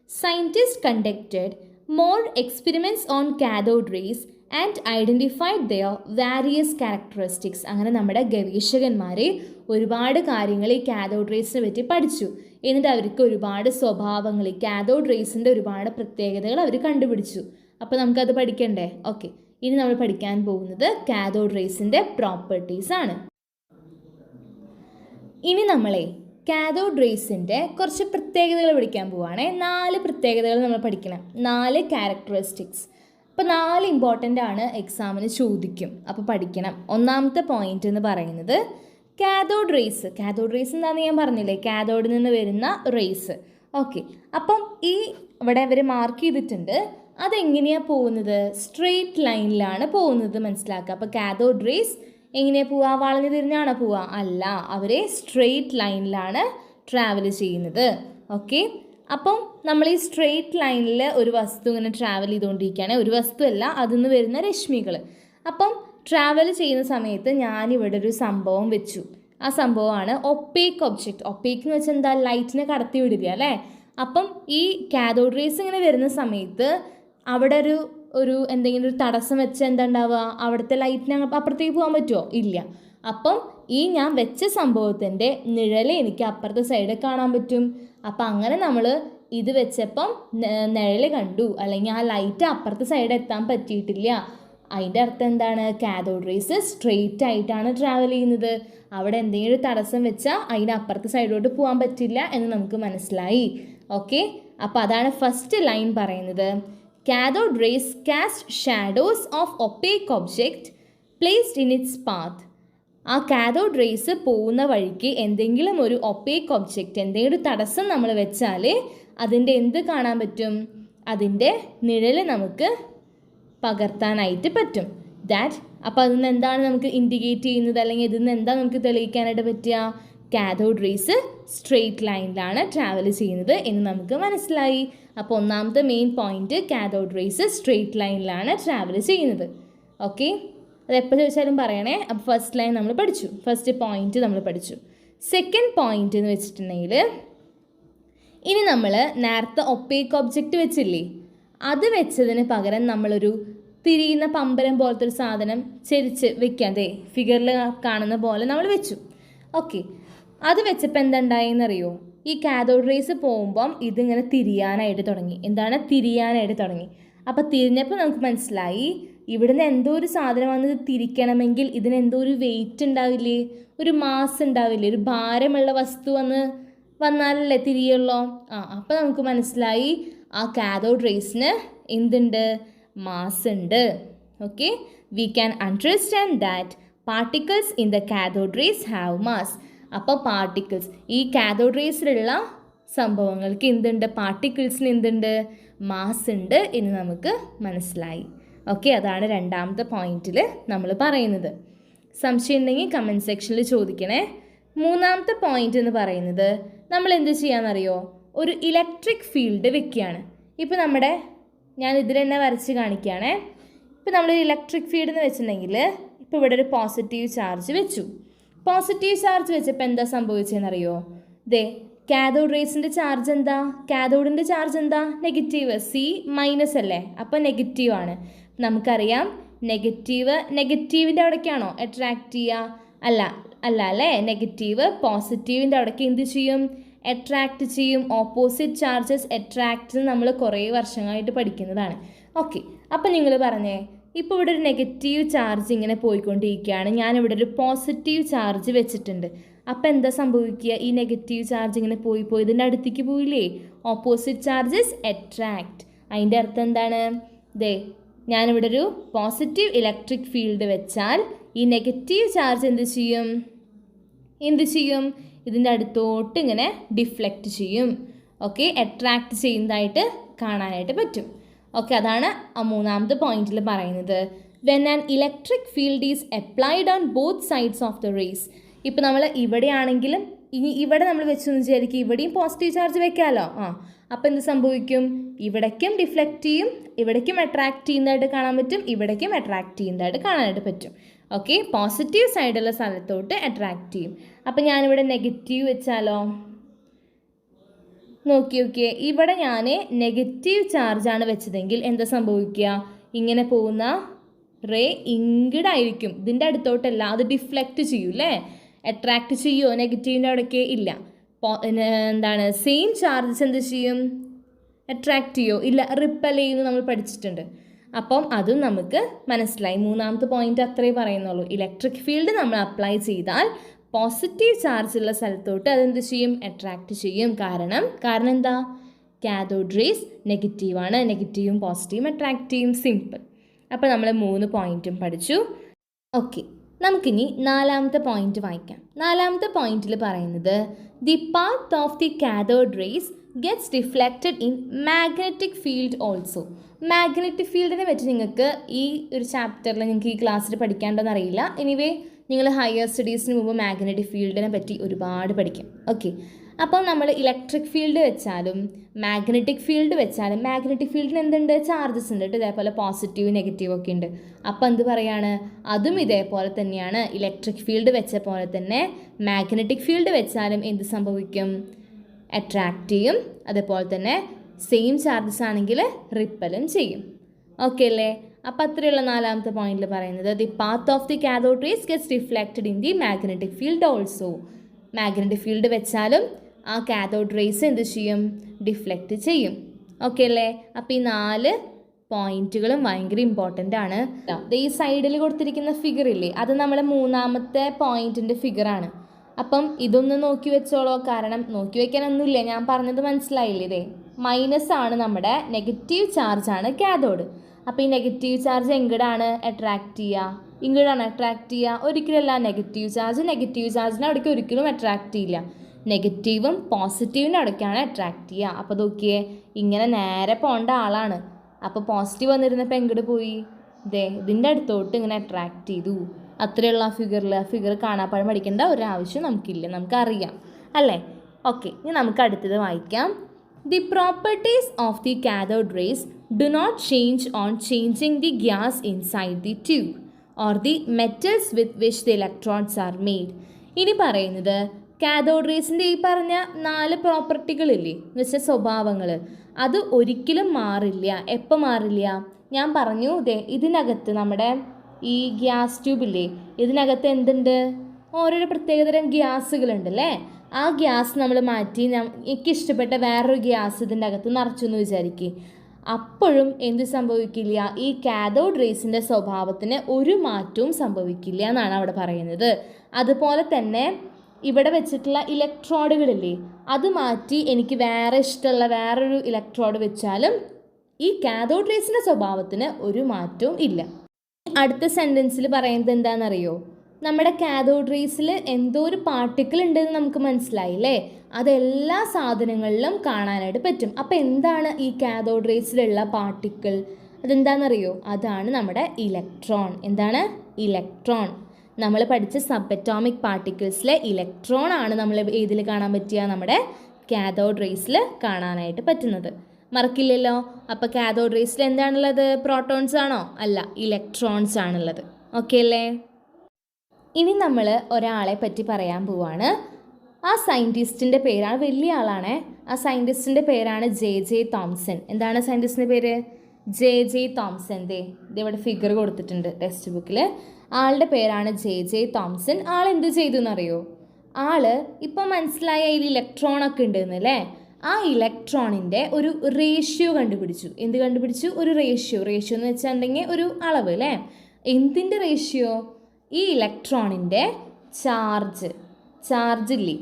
Scientists conducted more experiments on cathode rays and identified their various characteristics. അങ്ങനെ നമ്മുടെ ഗവേഷകന്മാർ ഒരുപാട് കാര്യങ്ങൾ ഈ കാഥോഡ് റേസിനെ പറ്റി പഠിച്ചു. എന്നിട്ട് അവർക്ക് ഒരുപാട് സ്വഭാവങ്ങൾ, ഈ കാഥോഡ് റേസിൻ്റെ ഒരുപാട് പ്രത്യേകതകൾ അവർ കണ്ടുപിടിച്ചു. അപ്പോൾ നമുക്കത് പഠിക്കണ്ടേ? ഓക്കെ, ഇനി നമ്മൾ പഠിക്കാൻ പോകുന്നത് കാഥോഡ് റേസിൻ്റെ പ്രോപ്പർട്ടീസ് ആണ്. ഇനി നമ്മളെ കാഥോഡ് റേസിൻ്റെ കുറച്ച് പ്രത്യേകതകൾ പഠിക്കാൻ പോവുകയാണേ. 4 പ്രത്യേകതകൾ നമ്മൾ പഠിക്കണം, 4 ക്യാരക്ടറിസ്റ്റിക്സ്. അപ്പോൾ 4 ഇമ്പോർട്ടൻ്റ് ആണ്, എക്സാമിന് ചോദിക്കും, അപ്പോൾ പഠിക്കണം. ഒന്നാമത്തെ പോയിന്റ് എന്ന് പറയുന്നത് കാഥോഡ് റേസ്. കാഥോഡ് റേസ് എന്താണെന്ന് ഞാൻ പറഞ്ഞില്ലേ? കാഥോഡിൽ നിന്ന് വരുന്ന റേസ്. ഓക്കെ, അപ്പം ഇവിടെ അവർ മാർക്ക് ചെയ്തിട്ടുണ്ട്. അതെങ്ങനെയാണ് പോകുന്നത്? സ്ട്രെയിറ്റ് ലൈനിലാണ് പോകുന്നത് മനസ്സിലാക്കുക. അപ്പോൾ കാഥോഡ് റേസ് എങ്ങനെയാണ് പോവുക? വളഞ്ഞു തിരിഞ്ഞാണോ പോവുക? അല്ല, അവരെ സ്ട്രെയിറ്റ് ലൈനിലാണ് ട്രാവൽ ചെയ്യുന്നത്. ഓക്കെ, അപ്പം നമ്മൾ ഈ സ്ട്രെയിറ്റ് ലൈനിൽ ഒരു വസ്തു ഇങ്ങനെ ട്രാവൽ ചെയ്തുകൊണ്ടിരിക്കുകയാണ്. ഒരു വസ്തുവല്ല, അതിൽ നിന്ന് വരുന്ന രശ്മികൾ. അപ്പം ട്രാവൽ ചെയ്യുന്ന സമയത്ത് ഞാനിവിടെ ഒരു സംഭവം വെച്ചു. ആ സംഭവമാണ് ഒപ്പേക്ക് ഒബ്ജക്റ്റ്. ഒപ്പേക്ക് എന്ന് വെച്ചാൽ എന്താ? ലൈറ്റിനെ കടത്തി വിടുക അല്ലേ? അപ്പം ഈ കാഥോഡ് റേസ് ഇങ്ങനെ വരുന്ന സമയത്ത് അവിടെ ഒരു എന്തെങ്കിലും ഒരു തടസ്സം വെച്ച് എന്താ ഉണ്ടാവുക? അവിടുത്തെ ലൈറ്റിന് അപ്പുറത്തേക്ക് പോകാൻ പറ്റുമോ? ഇല്ല. അപ്പം ഈ ഞാൻ വെച്ച സംഭവത്തിൻ്റെ നിഴൽ എനിക്ക് അപ്പുറത്തെ സൈഡിൽ കാണാൻ പറ്റും. അപ്പം അങ്ങനെ നമ്മൾ ഇത് വെച്ചപ്പം നിഴൽ കണ്ടു, അല്ലെങ്കിൽ ആ ലൈറ്റ് അപ്പുറത്തെ സൈഡിൽ എത്താൻ പറ്റിയിട്ടില്ല. അതിൻ്റെ അർത്ഥം എന്താണ്? കാഥോഡ് റേസ് സ്ട്രെയിറ്റ് ആയിട്ടാണ് ട്രാവൽ ചെയ്യുന്നത്. അവിടെ എന്തെങ്കിലും ഒരു തടസ്സം വെച്ചാൽ അതിന് അപ്പുറത്തെ സൈഡിലോട്ട് പോകാൻ പറ്റില്ല എന്ന് നമുക്ക് മനസ്സിലായി. ഓക്കെ, അപ്പോൾ അതാണ് ഫസ്റ്റ് ലൈൻ പറയുന്നത്. Cathode rays cast shadows of opaque object placed in its path. ആ കാഥോഡ് റേസ് പോകുന്ന വഴിക്ക് എന്തെങ്കിലും ഒരു ഒപ്പേക്ക് ഒബ്ജക്റ്റ്, എന്തെങ്കിലും ഒരു തടസ്സം നമ്മൾ വെച്ചാൽ അതിൻ്റെ എന്ത് കാണാൻ പറ്റും? അതിൻ്റെ നിഴൽ നമുക്ക് പകർത്താനായിട്ട് പറ്റും. അപ്പോൾ അതിൽ നിന്ന് എന്താണ് നമുക്ക് ഇൻഡിക്കേറ്റ് ചെയ്യുന്നത്, അല്ലെങ്കിൽ ഇതിൽ നിന്ന് എന്താ നമുക്ക് തെളിയിക്കാനായിട്ട് പറ്റുക? കാഥോഡ് റേസ് സ്ട്രെയിറ്റ് ലൈനിലാണ് ട്രാവൽ ചെയ്യുന്നത് എന്ന് നമുക്ക് മനസ്സിലായി. അപ്പോൾ ഒന്നാമത്തെ main point, cathode rays straight ലൈനിലാണ് ട്രാവൽ ചെയ്യുന്നത്. ഓക്കെ, അതെപ്പോൾ ചോദിച്ചാലും പറയണേ. അപ്പോൾ ഫസ്റ്റ് ലൈൻ നമ്മൾ പഠിച്ചു, ഫസ്റ്റ് പോയിന്റ് നമ്മൾ പഠിച്ചു. സെക്കൻഡ് പോയിന്റ് എന്ന് വെച്ചിട്ടുണ്ടെങ്കിൽ, ഇനി നമ്മൾ നേരത്തെ ഒപ്പേക്ക് ഒബ്ജക്റ്റ് വെച്ചില്ലേ, അത് വെച്ചതിന് പകരം നമ്മളൊരു തിരിയുന്ന പമ്പരം പോലത്തെ ഒരു സാധനം ചെരിച്ച് വെക്കാതെ ഫിഗറിൽ കാണുന്ന പോലെ നമ്മൾ വെച്ചു. ഓക്കെ, അത് വെച്ചപ്പോൾ എന്തുണ്ടായെന്നറിയോ? ഈ കാഥോഡ് റേസ് പോകുമ്പം ഇതിങ്ങനെ തിരിയാനായിട്ട് തുടങ്ങി. തിരിയാനായിട്ട് തുടങ്ങി. അപ്പോൾ തിരിഞ്ഞപ്പോൾ നമുക്ക് മനസ്സിലായി ഇവിടുന്ന് എന്തോ ഒരു സാധനം വന്നത് തിരിക്കണമെങ്കിൽ ഇതിനെന്തോ ഒരു വെയിറ്റ് ഉണ്ടാവില്ലേ, ഒരു മാസ് ഉണ്ടാവില്ലേ, ഒരു ഭാരമുള്ള വസ്തു വന്നാലല്ലേ തിരിയുള്ളൂ. അപ്പോൾ നമുക്ക് മനസ്സിലായി ആ കാഥോഡ് റേസിന് എന്തുണ്ട്? മാസ് ഉണ്ട്. Okay, we can understand that particles in the cathode rays have mass. അപ്പോൾ പാർട്ടിക്കിൾസ്, ഈ കാഥോഡ് റേസിലുള്ള സംഭവങ്ങൾക്ക് എന്തുണ്ട്? പാർട്ടിക്കിൾസിന് എന്തുണ്ട്? മാസ് ഉണ്ട് എന്ന് നമുക്ക് മനസ്സിലായി. ഓക്കെ, അതാണ് രണ്ടാമത്തെ പോയിന്റിൽ നമ്മൾ പറയുന്നത്. സംശയം ഉണ്ടെങ്കിൽ കമൻറ്റ് സെക്ഷനിൽ ചോദിക്കണേ. മൂന്നാമത്തെ പോയിന്റ് എന്ന് പറയുന്നത്, നമ്മൾ എന്ത് ചെയ്യാമെന്നറിയോ? ഒരു ഇലക്ട്രിക് ഫീൽഡ് വെക്കുകയാണ്. ഇപ്പോൾ ഞാൻ ഇതിൽ തന്നെ വരച്ച് കാണിക്കുകയാണേ. ഇപ്പോൾ നമ്മളൊരു ഇലക്ട്രിക് ഫീൽഡ് എന്ന് വെച്ചിട്ടുണ്ടെങ്കിൽ ഇപ്പോൾ ഇവിടെ ഒരു പോസിറ്റീവ് ചാർജ് വെച്ചു. പോസിറ്റീവ് ചാർജ് വെച്ചപ്പോൾ എന്താ സംഭവിച്ചതെന്നറിയോ? കാഥോഡ് റേസിൻ്റെ ചാർജ് എന്താ? കാഥോഡിൻ്റെ ചാർജ് എന്താ? നെഗറ്റീവ്. സി മൈനസ് അല്ലേ, അപ്പോൾ നെഗറ്റീവാണ്. നമുക്കറിയാം നെഗറ്റീവിൻ്റെ അവിടേക്കാണോ അട്രാക്റ്റ് ചെയ്യുക? അല്ലേ. നെഗറ്റീവ് പോസിറ്റീവിൻ്റെ അവിടേക്ക് എന്ത് ചെയ്യും? അട്രാക്റ്റ് ചെയ്യും. ഓപ്പോസിറ്റ് ചാർജസ് അട്രാക്റ്റ് നമ്മൾ കുറേ വർഷങ്ങളായിട്ട് പഠിക്കുന്നതാണ്. ഓക്കെ, അപ്പോൾ നിങ്ങൾ പറഞ്ഞേ, ഇപ്പോൾ ഇവിടെ ഒരു നെഗറ്റീവ് ചാർജ് ഇങ്ങനെ പോയിക്കൊണ്ടിരിക്കുകയാണ്. ഞാനിവിടെ ഒരു പോസിറ്റീവ് ചാർജ് വെച്ചിട്ടുണ്ട്. അപ്പോൾ എന്താ സംഭവിക്കുക? ഈ നെഗറ്റീവ് ചാർജ് ഇങ്ങനെ പോയി ഇതിൻ്റെ അടുത്തേക്ക് പോയില്ലേ? Opposite charges attract. അതിൻ്റെ അർത്ഥം എന്താണ്? ഞാനിവിടെ ഒരു പോസിറ്റീവ് ഇലക്ട്രിക് ഫീൽഡ് വെച്ചാൽ ഈ നെഗറ്റീവ് ചാർജ് എന്ത് ചെയ്യും? ഇതിൻ്റെ അടുത്തോട്ട് ഇങ്ങനെ ഡിഫ്ലക്റ്റ് ചെയ്യും. ഓക്കെ, അട്രാക്റ്റ് ചെയ്യുന്നതായിട്ട് കാണാനായിട്ട് പറ്റും. ഓക്കെ, അതാണ് ആ മൂന്നാമത്തെ പോയിന്റിൽ പറയുന്നത്. When an electric field is applied on both sides of the race. ഇപ്പോൾ നമ്മൾ ഇവിടെയാണെങ്കിലും ഇവിടെ നമ്മൾ വെച്ചെന്ന് വിചാരിക്കും, ഇവിടെയും പോസിറ്റീവ് ചാർജ് വെക്കാമല്ലോ. അപ്പോൾ എന്ത് സംഭവിക്കും? ഇവിടേക്കും ഡിഫ്ലക്റ്റ് ചെയ്യും, ഇവിടേക്കും അട്രാക്റ്റ് ചെയ്യുന്നതായിട്ട് കാണാൻ പറ്റും, ഇവിടേക്കും അട്രാക്റ്റ് ചെയ്യുന്നതായിട്ട് കാണാനായിട്ട് പറ്റും. ഓക്കെ, പോസിറ്റീവ് സൈഡുള്ള സ്ഥലത്തോട്ട് അട്രാക്റ്റ് ചെയ്യും. അപ്പോൾ ഞാനിവിടെ നെഗറ്റീവ് വെച്ചാലോ? നോക്കിയേ, ഇവിടെ ഞാൻ നെഗറ്റീവ് ചാർജാണ് വെച്ചതെങ്കിൽ എന്താ സംഭവിക്കുക? ഇങ്ങനെ പോകുന്ന റേ ഇങ്ങടായിരിക്കും, ഇതിൻ്റെ അടുത്തോട്ടല്ല. അത് ഡിഫ്ലക്റ്റ് ചെയ്യും അല്ലേ? അട്രാക്റ്റ് ചെയ്യുമോ നെഗറ്റീവിൻ്റെ അവിടേക്ക്? ഇല്ല. സെയിം ചാർജസ് എന്ത് ചെയ്യും? അട്രാക്റ്റ് ചെയ്യുമോ? ഇല്ല. റിപ്പൽ ചെയ്യുന്നു നമ്മൾ പഠിച്ചിട്ടുണ്ട്. അപ്പം അതും നമുക്ക് മനസ്സിലായി. മൂന്നാമത്തെ പോയിന്റ് അത്രേ പറയുന്നുള്ളൂ. ഇലക്ട്രിക് ഫീൽഡ് നമ്മൾ അപ്ലൈ ചെയ്താൽ പോസിറ്റീവ് ചാർജുള്ള സ്ഥലത്തോട്ട് അതെന്ത് ചെയ്യും? അട്രാക്റ്റ് ചെയ്യും. കാരണം എന്താ? കാഥോഡ് റേസ് നെഗറ്റീവാണ്. നെഗറ്റീവും പോസിറ്റീവും അട്രാക്റ്റ് ചെയ്യും. സിമ്പിൾ. അപ്പോൾ നമ്മൾ 3 പോയിന്റും പഠിച്ചു. ഓക്കെ, നമുക്കിനി 4ാമത്തെ പോയിന്റ് വായിക്കാം. 4ാമത്തെ പോയിന്റിൽ പറയുന്നത് the path of the cathode raise gets reflected in magnetic field also. Magnetic ഫീൽഡിനെ പറ്റി നിങ്ങൾക്ക് ഈ ഒരു ചാപ്റ്ററിൽ നിങ്ങൾക്ക് ഈ ക്ലാസ്സിൽ പഠിക്കാണ്ടെന്ന് അറിയില്ല. എനിവേ നിങ്ങൾ ഹയർ സ്റ്റഡീസിന് മുമ്പ് മാഗ്നറ്റിക് ഫീൽഡിനെ പറ്റി ഒരുപാട് പഠിക്കും. ഓക്കെ, അപ്പോൾ നമ്മൾ ഇലക്ട്രിക് ഫീൽഡ് വെച്ചാലും മാഗ്നറ്റിക് ഫീൽഡ് വെച്ചാലും മാഗ്നറ്റിക് ഫീൽഡിന് എന്തുണ്ട്? ചാർജസ് ഉണ്ട്. ഇതേപോലെ പോസിറ്റീവ് നെഗറ്റീവ് ഒക്കെ ഉണ്ട്. അപ്പോൾ എന്ത് പറയാണ്? അതും ഇതേപോലെ തന്നെയാണ്. ഇലക്ട്രിക് ഫീൽഡ് വെച്ച പോലെ തന്നെ മാഗ്നറ്റിക് ഫീൽഡ് വെച്ചാലും എന്ത് സംഭവിക്കും? അട്രാക്റ്റ് ചെയ്യും. അതേപോലെ തന്നെ സെയിം ചാർജസ് ആണെങ്കിൽ റിപ്പലും ചെയ്യും. ഓക്കെ അല്ലേ? അപ്പോൾ അത്രയുള്ള 4ാമത്തെ പോയിന്റിൽ പറയുന്നത് the path of the cathode raise gets reflected in the magnetic field also. Magnetic field വെച്ചാലും ആ കാഥോഡ് റേസ് എന്ത് ചെയ്യും? ഡിഫ്ലക്റ്റ് ചെയ്യും. ഓക്കെ അല്ലേ? അപ്പോൾ ഈ 4 പോയിന്റുകളും ഭയങ്കര ഇമ്പോർട്ടൻ്റ് ആണ്. ഈ സൈഡിൽ കൊടുത്തിരിക്കുന്ന ഫിഗർ ഇല്ലേ, അത് നമ്മുടെ 3ാമത്തെ പോയിന്റിൻ്റെ ഫിഗറാണ്. അപ്പം ഇതൊന്ന് നോക്കി വെച്ചോളോ. കാരണം നോക്കി വെക്കാനൊന്നുമില്ല, ഞാൻ പറഞ്ഞത് മനസ്സിലായില്ലേ? മൈനസ് ആണ് നമ്മുടെ നെഗറ്റീവ് ചാർജാണ് കാഥോഡ്. അപ്പോൾ ഈ നെഗറ്റീവ് ചാർജ് എങ്ങടാണ് അട്രാക്റ്റ് ചെയ്യുക? ഇങ്ങോട്ടാണ് അട്രാക്റ്റ് ചെയ്യുക? ഒരിക്കലല്ല. നെഗറ്റീവ് ചാർജിനെ അവിടേക്ക് ഒരിക്കലും അട്രാക്റ്റ് ചെയ്യില്ല. നെഗറ്റീവും പോസിറ്റീവിൻ്റെ അവിടേക്കാണ് അട്രാക്റ്റ് ചെയ്യുക. അപ്പോൾ നോക്കിയേ, ഇങ്ങനെ നേരെ പോകേണ്ട ആളാണ്. അപ്പോൾ പോസിറ്റീവ് വന്നിരുന്നപ്പോൾ എങ്ങോട്ട് പോയി? ഇതിൻ്റെ അടുത്തോട്ട് ഇങ്ങനെ അട്രാക്റ്റ് ചെയ്തു. അത്രയുള്ള ആ ഫിഗർ കാണാപ്പാടം പഠിക്കേണ്ട ഒരാവശ്യം നമുക്കില്ല, നമുക്കറിയാം അല്ലേ? ഓക്കെ, ഇനി നമുക്ക് അടുത്തത് വായിക്കാം. The properties of the cathode rays do not change on changing the gas inside the tube or the metals with which the electrons are made. ഇനി പറയുന്നത് കാഥോഡ് റേസിൻ്റെ ഈ പറഞ്ഞ 4 പ്രോപ്പർട്ടികളില്ലേ, എന്ന് വെച്ചാൽ സ്വഭാവങ്ങൾ, അത് ഒരിക്കലും മാറില്ല. എപ്പോൾ മാറില്ല? ഞാൻ പറഞ്ഞു, ഇതിനകത്ത് നമ്മുടെ ഈ ഗ്യാസ് ട്യൂബില്ലേ, ഇതിനകത്ത് എന്തുണ്ട്? ഓരോരോ പ്രത്യേകതരം ഗ്യാസുകളുണ്ട് അല്ലേ? ആ ഗ്യാസ് നമ്മൾ മാറ്റി എനിക്ക് ഇഷ്ടപ്പെട്ട വേറൊരു ഗ്യാസ് ഇതിൻ്റെ അകത്ത് നിറച്ചു എന്ന് വിചാരിക്കുക. അപ്പോഴും എന്ത് സംഭവിക്കില്ല? ഈ കാഥോഡ് റേസിൻ്റെ സ്വഭാവത്തിന് ഒരു മാറ്റവും സംഭവിക്കില്ല എന്നാണ് അവിടെ പറയുന്നത്. അതുപോലെ തന്നെ ഇവിടെ വെച്ചിട്ടുള്ള ഇലക്ട്രോഡുകളില്ലേ, അത് മാറ്റി എനിക്ക് വേറെ ഇഷ്ടമുള്ള വേറൊരു ഇലക്ട്രോഡ് വെച്ചാലും ഈ കാഥോഡ് റേസിൻ്റെ സ്വഭാവത്തിന് ഒരു മാറ്റവും ഇല്ല. അടുത്ത സെൻറ്റൻസിൽ പറയുന്നത് എന്താണെന്നറിയോ? നമ്മുടെ കാഥോഡ് റേസിൽ എന്തോ ഒരു പാർട്ടിക്കിൾ ഉണ്ടെന്ന് നമുക്ക് മനസ്സിലായില്ലേ? അതെല്ലാ സാധനങ്ങളിലും കാണാനായിട്ട് പറ്റും. അപ്പോൾ എന്താണ് ഈ കാഥോഡ് റേസിലുള്ള പാർട്ടിക്കിൾ? അതെന്താണെന്നറിയോ? അതാണ് നമ്മുടെ ഇലക്ട്രോൺ. എന്താണ്? ഇലക്ട്രോൺ. നമ്മൾ പഠിച്ച സബ് അറ്റോമിക് പാർട്ടിക്കിൾസിലെ ഇലക്ട്രോൺ ആണ് നമ്മൾ ഏതിൽ കാണാൻ പറ്റുക? നമ്മുടെ കാഥോഡ് റേസിൽ കാണാനായിട്ട് പറ്റുന്നത്. മറക്കില്ലല്ലോ. അപ്പോൾ കാഥോഡ് റേസിൽ എന്താണുള്ളത്? പ്രോട്ടോൺസ് ആണോ? അല്ല, ഇലക്ട്രോൺസ് ആണുള്ളത്. ഓക്കെ അല്ലേ? ഇനി നമ്മൾ ഒരാളെ പറ്റി പറയാൻ പോവാണ്. ആ സയൻറ്റിസ്റ്റിൻ്റെ പേരാണ്, വലിയ ആളാണ്. ആ സയൻറ്റിസ്റ്റിൻ്റെ പേരാണ് ജെ തോംസൺ. എന്താണ് സയൻറ്റിസ്റ്റിൻ്റെ പേര്? J Thomson. ഇവിടെ ഫിഗർ കൊടുത്തിട്ടുണ്ട് ടെക്സ്റ്റ് ബുക്കിൽ. ആളുടെ പേരാണ് ജെ തോംസൺ. ആൾ എന്ത് ചെയ്തു എന്നറിയോ? ആള് ഇപ്പം മനസ്സിലായ ഇതിൽ ഇലക്ട്രോണൊക്കെ ഉണ്ടെന്നല്ലേ, ആ ഇലക്ട്രോണിൻ്റെ ഒരു റേഷ്യോ കണ്ടുപിടിച്ചു. എന്ത് കണ്ടുപിടിച്ചു? ഒരു റേഷ്യോ എന്ന് വെച്ചിട്ടുണ്ടെങ്കിൽ ഒരു അളവ് അല്ലേ. എന്തിൻ്റെ റേഷ്യോ? ഈ ഇലക്ട്രോണിൻ്റെ ചാർജില്ലേ,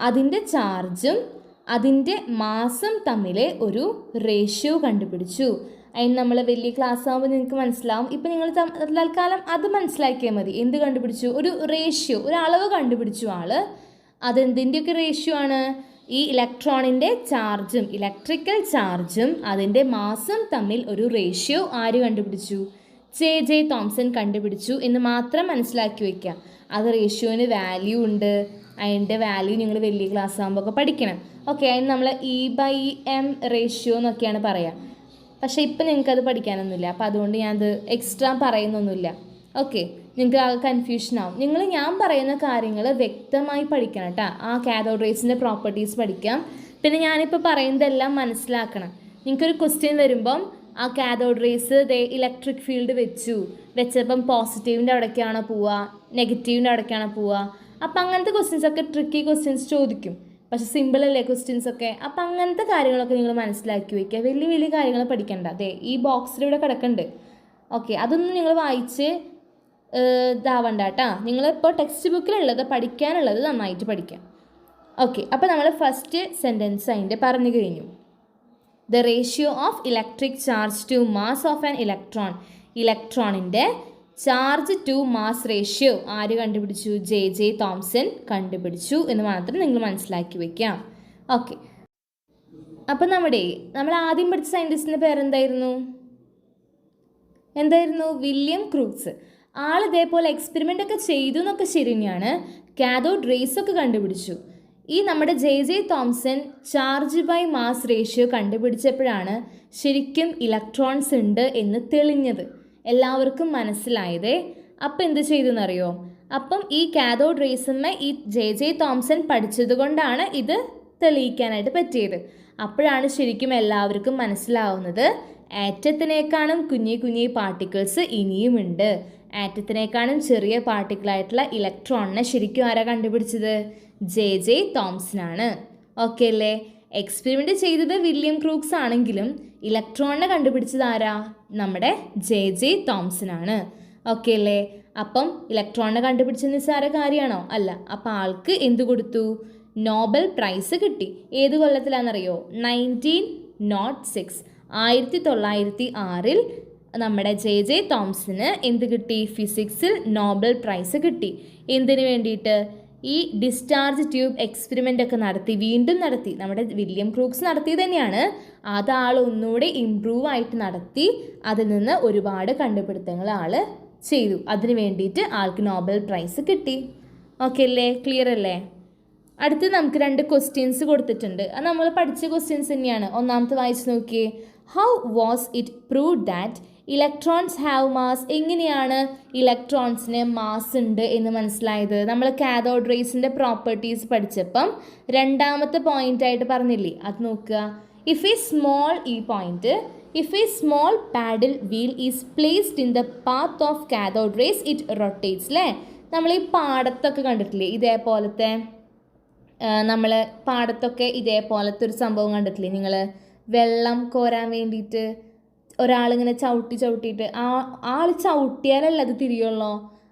അതിൻ്റെ ചാർജും അതിൻ്റെ മാസും തമ്മിൽ ഒരു റേഷ്യോ കണ്ടുപിടിച്ചു. അതിന് നമ്മൾ വലിയ ക്ലാസ് ആകുമ്പോൾ നിങ്ങൾക്ക് മനസ്സിലാവും. ഇപ്പം നിങ്ങൾ തൽക്കാലം അത് മനസ്സിലാക്കിയാൽ മതി. എന്ത് കണ്ടുപിടിച്ചു? ഒരു റേഷ്യോ, ഒരു അളവ് കണ്ടുപിടിച്ചു ആള്. അതെന്തിൻ്റെയൊക്കെ റേഷ്യോ ആണ്? ഈ ഇലക്ട്രോണിൻ്റെ ചാർജും ഇലക്ട്രിക്കൽ ചാർജും അതിൻ്റെ മാസും തമ്മിൽ ഒരു റേഷ്യോ ആര് കണ്ടുപിടിച്ചു? ജെ തോംസൺ കണ്ടുപിടിച്ചു എന്ന് മാത്രം മനസ്സിലാക്കി വയ്ക്കുക. അത് റേഷ്യോന് വാല്യൂ ഉണ്ട്. അതിൻ്റെ വാല്യൂ നിങ്ങൾ വലിയ ക്ലാസ് ആകുമ്പോൾ ഒക്കെ പഠിക്കണം. ഓക്കെ, അതിന് നമ്മൾ E/m റേഷ്യോ എന്നൊക്കെയാണ് പറയുക. പക്ഷേ ഇപ്പം നിങ്ങൾക്കത് പഠിക്കാനൊന്നുമില്ല. അപ്പോൾ അതുകൊണ്ട് ഞാനത് എക്സ്ട്രാ പറയുന്നൊന്നുമില്ല. ഓക്കെ, നിങ്ങൾക്ക് ആ കൺഫ്യൂഷൻ ആവും. ഞാൻ പറയുന്ന കാര്യങ്ങൾ വ്യക്തമായി പഠിക്കണം കേട്ടോ. ആ കാഥോഡ് റേസിൻ്റെ പ്രോപ്പർട്ടീസ് പഠിക്കാം. പിന്നെ ഞാനിപ്പോൾ പറയുന്നതെല്ലാം മനസ്സിലാക്കണം. നിങ്ങൾക്കൊരു ക്വസ്റ്റ്യൻ വരുമ്പം ആ കാഥോഡ് റേസ് ഇലക്ട്രിക് ഫീൽഡ് വെച്ചപ്പം പോസിറ്റീവിൻ്റെ അവിടേക്കാണോ പോവുക, നെഗറ്റീവിൻ്റെ അവിടേക്കാണോ പോവുക? അപ്പം അങ്ങനത്തെ ക്വസ്റ്റ്യൻസൊക്കെ ട്രിക്കി ക്വസ്റ്റ്യൻസ് ചോദിക്കും. പക്ഷെ സിമ്പിളല്ലേ ക്വസ്റ്റ്യൻസൊക്കെ. അപ്പം അങ്ങനത്തെ കാര്യങ്ങളൊക്കെ നിങ്ങൾ മനസ്സിലാക്കി വയ്ക്കുക. വലിയ വലിയ കാര്യങ്ങൾ പഠിക്കണ്ട. ഈ ബോക്സിലൂടെ കിടക്കുന്നുണ്ട്. ഓക്കെ, അതൊന്നും നിങ്ങൾ വായിച്ച് ഇതാവണ്ട കേട്ടോ. നിങ്ങളിപ്പോൾ ടെക്സ്റ്റ് ബുക്കിലുള്ളത് പഠിക്കാനുള്ളത് നന്നായിട്ട് പഠിക്കാം. ഓക്കെ, അപ്പോൾ നമ്മൾ ഫസ്റ്റ് സെൻറ്റൻസ് അതിൻ്റെ പറഞ്ഞു കഴിഞ്ഞു. The ratio of electric charge to mass of an electron. ഇലക്ട്രോണിൻ്റെ ചാർജ് ടു മാസ് റേഷ്യോ ആര് കണ്ടുപിടിച്ചു? ജെ തോംസൺ കണ്ടുപിടിച്ചു എന്ന് മാത്രം നിങ്ങൾ മനസ്സിലാക്കി വയ്ക്കാം. ഓക്കെ, അപ്പം നമ്മൾ ആദ്യം പഠിച്ച സയൻറ്റിസ്റ്റിൻ്റെ പേരെന്തായിരുന്നു? William Crookes. ആൾ ഇതേപോലെ എക്സ്പെരിമെൻ്റ് ഒക്കെ ചെയ്തു എന്നൊക്കെ ശരി തന്നെയാണ്. കാഥോഡ് റേസ് ഒക്കെ കണ്ടുപിടിച്ചു. ഈ നമ്മുടെ J Thomson charge by mass ratio കണ്ടുപിടിച്ചപ്പോഴാണ് ശരിക്കും ഇലക്ട്രോൺസ് ഉണ്ട് എന്ന് തെളിഞ്ഞത്, എല്ലാവർക്കും മനസ്സിലായത്. അപ്പം എന്ത് ചെയ്തെന്നറിയോ? അപ്പം ഈ കാഥോഡ് റേസിന്മേ ഈ ജെ തോംസൺ പഠിച്ചത് കൊണ്ടാണ് ഇത് തെളിയിക്കാനായിട്ട് പറ്റിയത്. അപ്പോഴാണ് ശരിക്കും എല്ലാവർക്കും മനസ്സിലാവുന്നത് ആറ്റത്തിനേക്കാളും കുഞ്ഞി പാർട്ടിക്കിൾസ് ഇനിയുമുണ്ട്. ആറ്റത്തിനേക്കാളും ചെറിയ പാർട്ടിക്കിളായിട്ടുള്ള ഇലക്ട്രോണിനെ ശരിക്കും ആരാ കണ്ടുപിടിച്ചത്? ജെ തോംസനാണ്. ഓക്കെ അല്ലേ? എക്സ്പെരിമെൻ്റ് ചെയ്തത് വില്യം ക്രൂക്സ് ആണെങ്കിലും ഇലക്ട്രോണിനെ കണ്ടുപിടിച്ചത് ആരാ? നമ്മുടെ ജെ തോംസനാണ്. ഓക്കെ അല്ലേ? അപ്പം ഇലക്ട്രോണിനെ കണ്ടുപിടിച്ച നിസ്സാര കാര്യമാണോ? അല്ല. അപ്പം ആൾക്ക് എന്ത് കൊടുത്തു? നോബൽ പ്രൈസ് കിട്ടി. ഏത് കൊല്ലത്തിലാണെന്നറിയോ? 1906 1906 നമ്മുടെ ജെ തോംസന് എന്ത് കിട്ടി? ഫിസിക്സിൽ നോബൽ പ്രൈസ് കിട്ടി. എന്തിനു വേണ്ടിയിട്ട്? ഈ ഡിസ്ചാർജ് ട്യൂബ് എക്സ്പെരിമെൻ്റ് ഒക്കെ വീണ്ടും നടത്തി. നമ്മുടെ വില്യം ക്രൂക്സ് നടത്തിയത് തന്നെയാണ്. അത് ആൾ ഒന്നുകൂടെ ഇംപ്രൂവ് ആയിട്ട് നടത്തി. അതിൽ നിന്ന് ഒരുപാട് കണ്ടുപിടുത്തങ്ങൾ ആൾ ചെയ്തു. അതിന് വേണ്ടിയിട്ട് ആൾക്ക് നോബൽ പ്രൈസ് കിട്ടി. ഓക്കെ അല്ലേ? ക്ലിയർ അല്ലേ? അടുത്ത് നമുക്ക് 2 ക്വസ്റ്റ്യൻസ് കൊടുത്തിട്ടുണ്ട്. അത് നമ്മൾ പഠിച്ച ക്വസ്റ്റ്യൻസ് തന്നെയാണ്. ഒന്നാമത്തെ വായിച്ച് നോക്കിയേ. How was it proved that electrons have mass? എങ്ങനെയാണ് ഇലക്ട്രോൺസിന് മാസ് ഉണ്ട് എന്ന് മനസ്സിലായത്? നമ്മൾ കാഥോഡ് റേസിൻ്റെ പ്രോപ്പർട്ടീസ് പഠിച്ചപ്പം രണ്ടാമത്തെ പോയിൻ്റായിട്ട് പറഞ്ഞില്ലേ, അത് നോക്കുക. If A small paddle wheel is placed in the path of cathode rays it rotates. അല്ലേ? നമ്മൾ ഈ പാടത്തൊക്കെ കണ്ടിട്ടില്ലേ ഇതേപോലത്തെ, നമ്മൾ പാടത്തൊക്കെ ഇതേപോലത്തെ ഒരു സംഭവം കണ്ടിട്ടില്ലേ നിങ്ങൾ? വെള്ളം കോരാൻ വേണ്ടിയിട്ട് ഒരാളിങ്ങനെ ചവിട്ടിയിട്ട് ആൾ ചവിട്ടിയാലല്ലേ അത് തിരിയുള്ളൂ.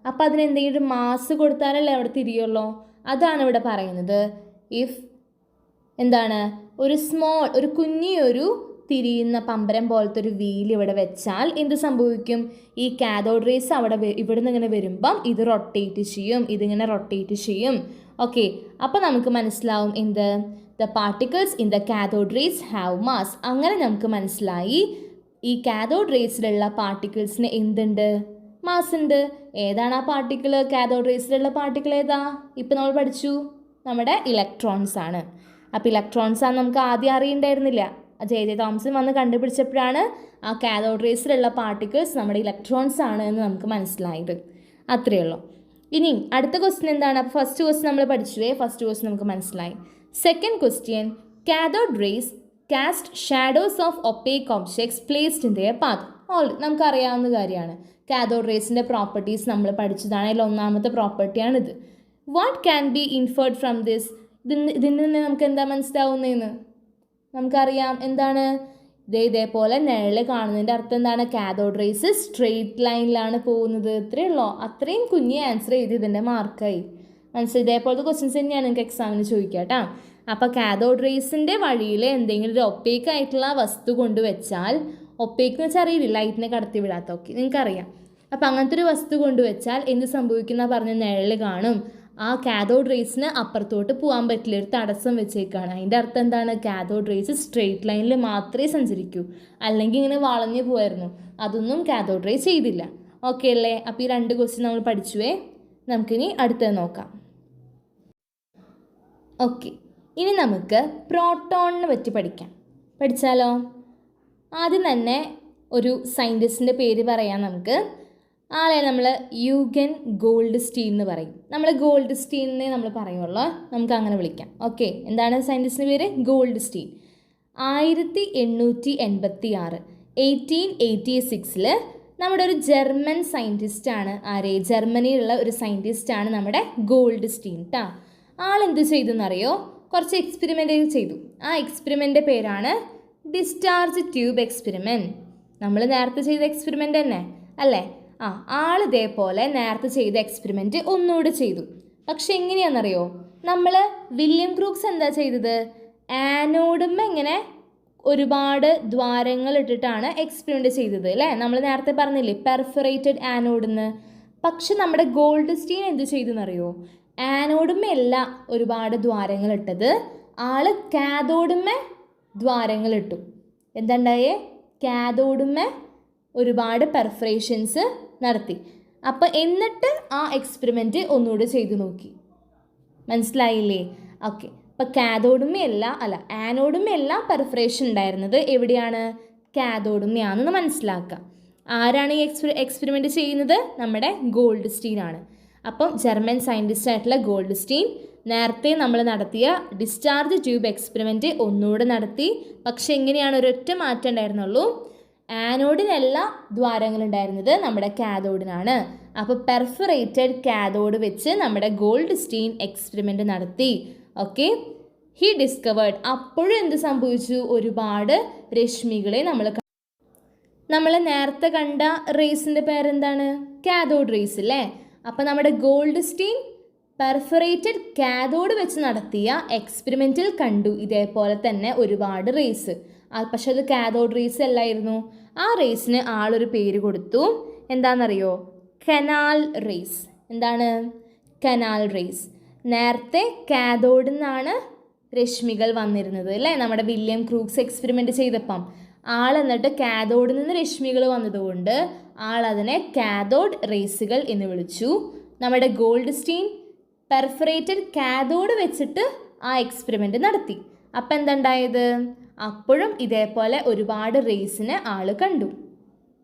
അപ്പോൾ അതിനെന്തെങ്കിലും ഒരു മാസ് കൊടുത്താലല്ലേ അവിടെ തിരിയുള്ളൂ. അതാണ് ഇവിടെ പറയുന്നത്. ഒരു കുഞ്ഞിയൊരു തിരിയുന്ന പമ്പരം പോലത്തെ ഒരു വീൽ ഇവിടെ വെച്ചാൽ എന്ത് സംഭവിക്കും? ഈ കാഥോഡ് റേസ് ഇവിടെ നിന്ന് ഇങ്ങനെ വരുമ്പം ഇത് റൊട്ടേറ്റ് ചെയ്യും, ഇതിങ്ങനെ റൊട്ടേറ്റ് ചെയ്യും. ഓക്കെ, അപ്പോൾ നമുക്ക് മനസ്സിലാവും എന്ത്? The particles in the cathode rays have mass. അങ്ങനെ നമുക്ക് മനസ്സിലായി ഈ കാഥോഡ് റേസിലുള്ള പാർട്ടിക്കിൾസിന് എന്തുണ്ട്? മാസ് ഉണ്ട്. ഏതാണ് ആ പാർട്ടിക്കിൾ? കാഥോഡ് റേസിലുള്ള പാർട്ടിക്കിൾ ഏതാ? ഇപ്പം നമ്മൾ പഠിച്ചു, നമ്മുടെ ഇലക്ട്രോൺസ് ആണ്. അപ്പോൾ ഇലക്ട്രോൺസ് ആണ് നമുക്ക് ആദ്യം അറിയണ്ടായിരുന്നില്ല. ജെ തോമസൺ വന്ന് കണ്ടുപിടിച്ചപ്പോഴാണ് ആ കാഥോഡ് റേസിലുള്ള പാർട്ടിക്കിൾസ് നമ്മുടെ ഇലക്ട്രോൺസ് ആണ് എന്ന് നമുക്ക് മനസ്സിലായത്. അത്രയേ ഉള്ളൂ. ഇനി അടുത്ത ക്വസ്റ്റ്യൻ എന്താണ്? അപ്പോൾ ഫസ്റ്റ് ക്വസ്റ്റ്യൻ നമ്മൾ പഠിച്ചുവേ, ഫസ്റ്റ് ക്വസ്റ്റ്യൻ നമുക്ക് മനസ്സിലായി. Second question, cathode rays cast shadows of opaque objects placed in their path. Already നമുക്കറിയാവുന്ന കാര്യമാണ്. കാഥോഡ് റേസിൻ്റെ പ്രോപ്പർട്ടീസ് നമ്മൾ പഠിച്ചതാണ്. അതിൽ ഒന്നാമത്തെ പ്രോപ്പർട്ടിയാണിത്. What can be inferred from this? ഇതിൽ നിന്ന് നമുക്ക് എന്താ മനസ്സിലാവുന്നതെന്ന് നമുക്കറിയാം. എന്താണ്? ഇതേപോലെ നിഴൽ കാണുന്നതിൻ്റെ അർത്ഥം എന്താണ്? കാഥോഡ് റേസ് സ്ട്രെയിറ്റ് ലൈനിലാണ് പോകുന്നത്. ഇത്രയേ ഉള്ളൂ. അത്രയും കുഞ്ഞ് ആൻസർ ചെയ്ത് ഇതിൻ്റെ മാർക്കായി. മനസ്സിലായി? ഇതേപോലത്തെ ക്വസ്റ്റ്യൻസ് തന്നെയാണ് നിങ്ങൾക്ക് എക്സാമിന് ചോദിക്കുക കേട്ടോ. അപ്പോൾ കാഥോഡ് റേസിൻ്റെ വഴിയിൽ എന്തെങ്കിലും ഒരു ഒപ്പേക്ക് ആയിട്ടുള്ള വസ്തു കൊണ്ടുവച്ചാൽ, ഒപ്പേക്ക് എന്ന് വെച്ചാൽ അറിയില്ല, ലൈറ്റിനെ കടത്തി വിടാത്ത, ഓക്കെ നിങ്ങൾക്കറിയാം. അപ്പോൾ അങ്ങനത്തെ ഒരു വസ്തു കൊണ്ടുവച്ചാൽ എന്ത് സംഭവിക്കുന്ന പറഞ്ഞ നിഴൽ കാണും. ആ കാഥോഡ് റേസിന് അപ്പുറത്തോട്ട് പോകാൻ പറ്റില്ല, ഒരു തടസ്സം വെച്ചേക്കാണ്. അതിൻ്റെ അർത്ഥം എന്താണ്? കാഥോഡ് റേസ് സ്ട്രെയിറ്റ് ലൈനിൽ മാത്രമേ സഞ്ചരിക്കൂ, അല്ലെങ്കിൽ ഇങ്ങനെ വളഞ്ഞു പോയായിരുന്നു. അതൊന്നും കാഥോഡ് റേസ് ചെയ്തില്ല. ഓക്കെ അല്ലേ? അപ്പോൾ ഈ രണ്ട് ക്വസ്റ്റ്യൻ നമ്മൾ പഠിച്ചുവേ. നമുക്കിനി അടുത്തത് നോക്കാം. ഓക്കെ, ഇനി നമുക്ക് പ്രോട്ടോണിനെ പറ്റി പഠിച്ചാലോ? ആദ്യം തന്നെ ഒരു സയൻറ്റിസ്റ്റിൻ്റെ പേര് പറയാം നമുക്ക്. ആളെ നമ്മൾ യൂഗൻ ഗോൾഡ്സ്റ്റീൻ എന്ന് പറയും. നമ്മൾ ഗോൾഡ്സ്റ്റീനെ നമ്മൾ പറയുള്ളൂ, നമുക്ക് അങ്ങനെ വിളിക്കാം. ഓക്കെ, എന്താണ് സയൻറ്റിസ്റ്റിൻ്റെ പേര്? ഗോൾഡ്സ്റ്റീൻ. 1886 1886 നമ്മുടെ ഒരു ജർമ്മൻ സയൻറ്റിസ്റ്റാണ്. ആരെ? ജർമ്മനിയിലുള്ള ഒരു സയൻറ്റിസ്റ്റാണ് നമ്മുടെ ഗോൾഡ്സ്റ്റീൻ ട്ടാ. ആളെന്ത് ചെയ്തെന്നറിയോ? കുറച്ച് എക്സ്പെരിമെൻ്റ് ചെയ്തു. ആ എക്സ്പെരിമെൻ്റിൻ്റെ പേരാണ് ഡിസ്ചാർജ് ട്യൂബ് എക്സ്പെരിമെൻറ്റ്. നമ്മൾ നേരത്തെ ചെയ്ത എക്സ്പെരിമെൻ്റ് തന്നെ അല്ലേ? ആൾ ഇതേപോലെ നേരത്തെ ചെയ്ത എക്സ്പെരിമെൻറ്റ് ഒന്നുകൂടെ ചെയ്തു. പക്ഷെ എങ്ങനെയാണെന്നറിയോ? നമ്മൾ വില്യം ക്രൂക്സ് എന്താ ചെയ്തത്? ആനോഡും ഇങ്ങനെ ഒരുപാട് ദ്വാരങ്ങൾ ഇട്ടിട്ടാണ് എക്സ്പെരിമെൻ്റ് ചെയ്തത് അല്ലേ? നമ്മൾ നേരത്തെ പറഞ്ഞില്ലേ പെർഫറേറ്റഡ് ആനോഡെന്ന്. പക്ഷെ നമ്മുടെ ഗോൾഡ്സ്റ്റീൻ എന്ത് ചെയ്തെന്നറിയോ? ആനോഡുമല്ല ഒരുപാട് ദ്വാരങ്ങൾ ഇട്ടത്, ആൾ കാഥോഡുമേ ദ്വാരങ്ങൾ ഇട്ടു. എന്താണ്ടായേ? കാഥോഡുമേ ഒരുപാട് പെർഫറേഷൻസ് നടത്തി. അപ്പോൾ എന്നിട്ട് ആ എക്സ്പെരിമെൻറ്റ് ഒന്നുകൂടെ ചെയ്തു നോക്കി. മനസ്സിലായില്ലേ? ഓക്കെ, അപ്പോൾ കാഥോഡുമയല്ല ആനോഡുമയല്ല പെർഫറേഷൻ ഉണ്ടായിരുന്നത്. എവിടെയാണ്? കാഥോഡുമയാണെന്ന് മനസ്സിലാക്കുക. ആരാണ് ഈ എക്സ്പെരിമെൻറ്റ് ചെയ്യുന്നത്? നമ്മുടെ ഗോൾഡ്സ്റ്റീൻ ആണ്. അപ്പം ജർമ്മൻ സയൻറ്റിസ്റ്റ് ആയിട്ടുള്ള ഗോൾഡ്സ്റ്റീൻ നേരത്തെ നമ്മൾ നടത്തിയ ഡിസ്ചാർജ് ട്യൂബ് എക്സ്പെരിമെൻറ്റ് ഒന്നുകൂടെ നടത്തി. പക്ഷെ എങ്ങനെയാണ്? ഒരൊറ്റ മാറ്റം ഉണ്ടായിരുന്നുള്ളൂ. ആനോഡിനല്ല ദ്വാരങ്ങളുണ്ടായിരുന്നത്, നമ്മുടെ കാഥോഡിനാണ്. അപ്പോൾ പെർഫറേറ്റഡ് കാഥോഡ് വെച്ച് നമ്മുടെ ഗോൾഡ്സ്റ്റീൻ എക്സ്പെരിമെൻറ്റ് നടത്തി. Okay, he discovered. അപ്പോഴും എന്ത് സംഭവിച്ചു? ഒരുപാട് രശ്മികളെ നമ്മൾ നേരത്തെ കണ്ട റേസിൻ്റെ പേരെന്താണ്? കാഥോഡ് റേസ് അല്ലേ? അപ്പോൾ നമ്മുടെ ഗോൾഡ്സ്റ്റീൻ പെർഫറേറ്റഡ് കാഥോഡ് വെച്ച് നടത്തിയ എക്സ്പെരിമെൻറ്റിൽ കണ്ടു ഇതേപോലെ തന്നെ ഒരുപാട് റേസ്. പക്ഷെ അത് കാഥോഡ് റേസ് അല്ലായിരുന്നു. ആ റേസിന് ആളൊരു പേര് കൊടുത്തു. എന്താണെന്നറിയോ? Canal rays. എന്താണ്? Canal rays. നേരത്തെ കാഥോഡിൽ നിന്നാണ് രശ്മികൾ വന്നിരുന്നത് അല്ലേ? നമ്മുടെ വില്യം ക്രൂക്സ് എക്സ്പെരിമെൻറ്റ് ചെയ്തപ്പം എന്നിട്ട് കാഥോഡിൽ നിന്ന് രശ്മികൾ വന്നതുകൊണ്ട് അതിനെ കാഥോഡ് റേസുകൾ എന്ന് വിളിച്ചു. നമ്മുടെ ഗോൾഡ്സ്റ്റീൻ പെർഫറേറ്റഡ് കാഥോഡ് വെച്ചിട്ട് ആ എക്സ്പെരിമെൻറ്റ് നടത്തി. അപ്പം എന്തുണ്ടായത്? അപ്പോഴും ഇതേപോലെ ഒരുപാട് റേസിനെ കണ്ടു.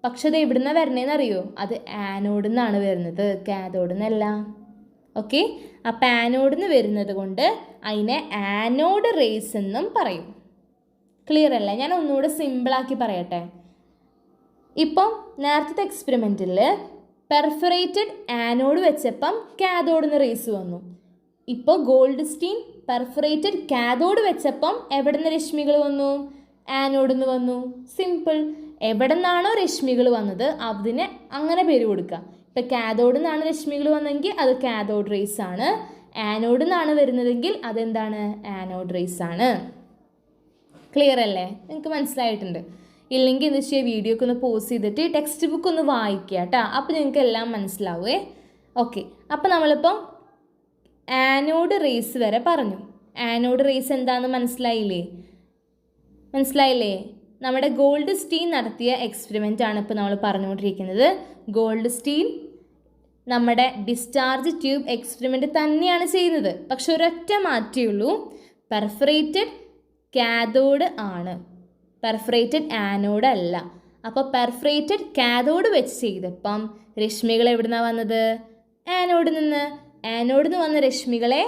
പക്ഷെ അത് എവിടുന്നാണ് വരണേന്ന് അറിയോ? അത് ആനോഡിൽ നിന്നാണ് വരുന്നത്, കാഥോഡിൽ നിന്നല്ല. ഓക്കെ, അപ്പം ആനോഡിൽ നിന്ന് വരുന്നത് കൊണ്ട് അതിനെ ആനോഡ് റേസ് എന്നും പറയും. ക്ലിയർ അല്ലേ? ഞാൻ ഒന്നുകൂടെ സിമ്പിളാക്കി പറയട്ടെ. ഇപ്പം നേരത്തെ എക്സ്പെരിമെൻറ്റിൽ പെർഫറേറ്റഡ് ആനോഡ് വെച്ചപ്പം കാഥോഡിൽ നിന്ന് റേസ് വന്നു. ഇപ്പോൾ ഗോൾഡ്സ്റ്റീൻ പെർഫറേറ്റഡ് കാഥോഡ് വെച്ചപ്പം എവിടെ നിന്ന് രശ്മികൾ വന്നു? ആനോഡിൽ നിന്ന് വന്നു. സിമ്പിൾ. എവിടെ നിന്നാണോ രശ്മികൾ വന്നത് അതിന് അങ്ങനെ പേര് കൊടുക്കുക. ഇപ്പം കാഥോഡിൽ നിന്നാണ് രശ്മികൾ വന്നതെങ്കിൽ അത് കാഥോഡ് റേസ് ആണ്. ആനോഡിൽ നിന്നാണ് വരുന്നതെങ്കിൽ അതെന്താണ്? ആനോഡ് റേസ് ആണ്. ക്ലിയർ അല്ലേ? നിങ്ങൾക്ക് മനസ്സിലായിട്ടുണ്ട്? ഇല്ലെങ്കിൽ എന്താ ചെയ്യുക? വീഡിയോ ഒക്കെ ഒന്ന് പോസ് ചെയ്തിട്ട് ടെക്സ്റ്റ് ബുക്ക് ഒന്ന് വായിക്കുക കേട്ടോ. അപ്പോൾ നിങ്ങൾക്ക് എല്ലാം മനസ്സിലാവേ. ഓക്കെ, അപ്പോൾ നമ്മളിപ്പം ആനോഡ് റേസ് വരെ പറഞ്ഞു. ആനോഡ് റേസ് എന്താണെന്ന് മനസ്സിലായില്ലേ? നമ്മുടെ ഗോൾഡ്സ്റ്റീൻ നടത്തിയ എക്സ്പെരിമെൻ്റ് ആണ് ഇപ്പോൾ നമ്മൾ പറഞ്ഞുകൊണ്ടിരിക്കുന്നത്. ഗോൾഡ്സ്റ്റീൻ നമ്മുടെ ഡിസ്ചാർജ് ട്യൂബ് എക്സ്പെരിമെൻറ്റ് തന്നെയാണ് ചെയ്യുന്നത്. പക്ഷെ ഒരൊറ്റ മാറ്റേ ഉള്ളൂ. പെർഫറേറ്റഡ് കാഥോഡ് ആണ്, പെർഫറേറ്റഡ് ആനോഡ് അല്ല. അപ്പോൾ പെർഫറേറ്റഡ് കാഥോഡ് വെച്ച് ചെയ്തപ്പം രശ്മികൾ എവിടെ നിന്നാണ് വന്നത്? ആനോഡിൽ നിന്ന്. ആനോഡിൽ നിന്ന് വന്ന രശ്മികളെ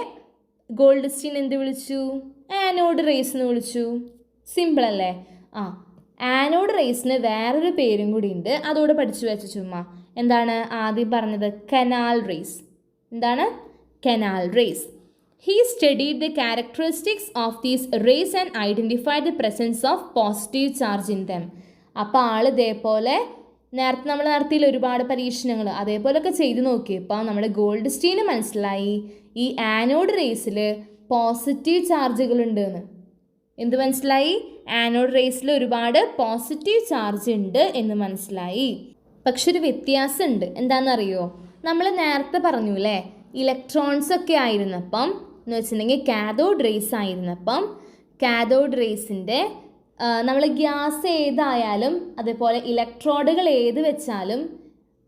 ഗോൾഡ് സ്റ്റീൻ എന്ത് വിളിച്ചു? ആനോഡ് റേസ് എന്ന് വിളിച്ചു. സിമ്പിൾ അല്ലേ? ആനോഡ് റേസിന് വേറൊരു പേരും കൂടി ഉണ്ട്, അതോടെ പഠിച്ചു വെച്ച ചുമ്മാ. എന്താണ് ആദ്യം പറഞ്ഞത്? Canal rays. എന്താണ്? Canal rays. He studied the characteristics of these rays and identified the presence of positive charge in them. അപ്പോൾ ആൾ ഇതേപോലെ നേരത്തെ നമ്മൾ നടത്തിയില്ല ഒരുപാട് പരീക്ഷണങ്ങൾ, അതേപോലെയൊക്കെ ചെയ്ത് നോക്കിയപ്പോൾ നമ്മുടെ ഗോൾഡ് സ്റ്റീന് മനസ്സിലായി ഈ ആനോഡ് റേസിൽ പോസിറ്റീവ് ചാർജുകൾ എന്ന്. എന്ത് മനസ്സിലായി? ആനോഡ് റേസിൽ ഒരുപാട് പോസിറ്റീവ് ചാർജ് ഉണ്ട് എന്ന് മനസ്സിലായി. പക്ഷെ ഒരു വ്യത്യാസമുണ്ട്. എന്താണെന്നറിയോ? നമ്മൾ നേരത്തെ പറഞ്ഞു അല്ലേ, ഇലക്ട്രോൺസ് ഒക്കെ ആയിരുന്നപ്പം എന്ന് വെച്ചിട്ടുണ്ടെങ്കിൽ കാഥോഡ് റേസ് ആയിരുന്നപ്പം കാഥോഡ് റേസിൻ്റെ നമ്മൾ ഗ്യാസ് ഏതായാലും അതേപോലെ ഇലക്ട്രോഡുകൾ ഏത് വെച്ചാലും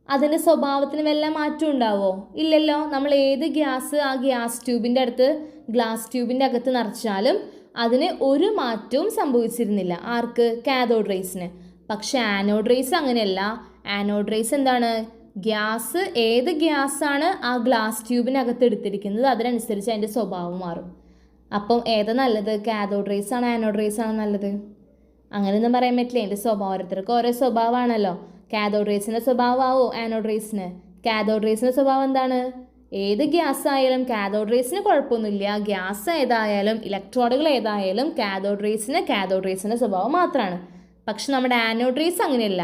അതിൻ്റെ സ്വഭാവത്തിന് വല്ല മാറ്റം ഉണ്ടാവുമോ? ഇല്ലല്ലോ. നമ്മൾ ഏത് ഗ്യാസ് ആ ഗ്യാസ് ട്യൂബിൻ്റെ അടുത്ത് ഗ്ലാസ് ട്യൂബിൻ്റെ അകത്ത് നിറച്ചാലും അതിന് ഒരു മാറ്റവും സംഭവിച്ചിരുന്നില്ല. ആർക്ക്? കാഥോഡ് റേസിന്. പക്ഷെ ആനോഡ് റേസ് അങ്ങനെയല്ല. ആനോഡ് റേസ് എന്താണ്? ഗ്യാസ് ഏത് ഗ്യാസാണ് ആ ഗ്ലാസ് ട്യൂബിനകത്ത് എടുത്തിരിക്കുന്നത് അതിനനുസരിച്ച് അതിൻ്റെ സ്വഭാവം മാറും. അപ്പം ഏതാ നല്ലത്? കാഥോഡ് റേസ് ആണോ ആനോഡ് റേസ് ആണോ നല്ലത്? അങ്ങനെയൊന്നും പറയാൻ പറ്റില്ല. അതിൻ്റെ സ്വഭാവം ഓരോരുത്തർക്ക് ഓരോ സ്വഭാവമാണല്ലോ. കാഥോഡ് റേസിൻ്റെ സ്വഭാവമാവോ ആനോഡ് റേസിന്? കാഥോഡ് റേസിൻ്റെ സ്വഭാവം എന്താണ്? ഏത് ഗ്യാസ് ആയാലും കാഥോഡ് റേസിന് കുഴപ്പമൊന്നുമില്ല. ഗ്യാസ് ഏതായാലും ഇലക്ട്രോഡുകൾ ഏതായാലും കാഥോഡ് റേസിൻ്റെ സ്വഭാവം മാത്രമാണ്. പക്ഷെ നമ്മുടെ ആനോഡ് റേസ് അങ്ങനെയല്ല.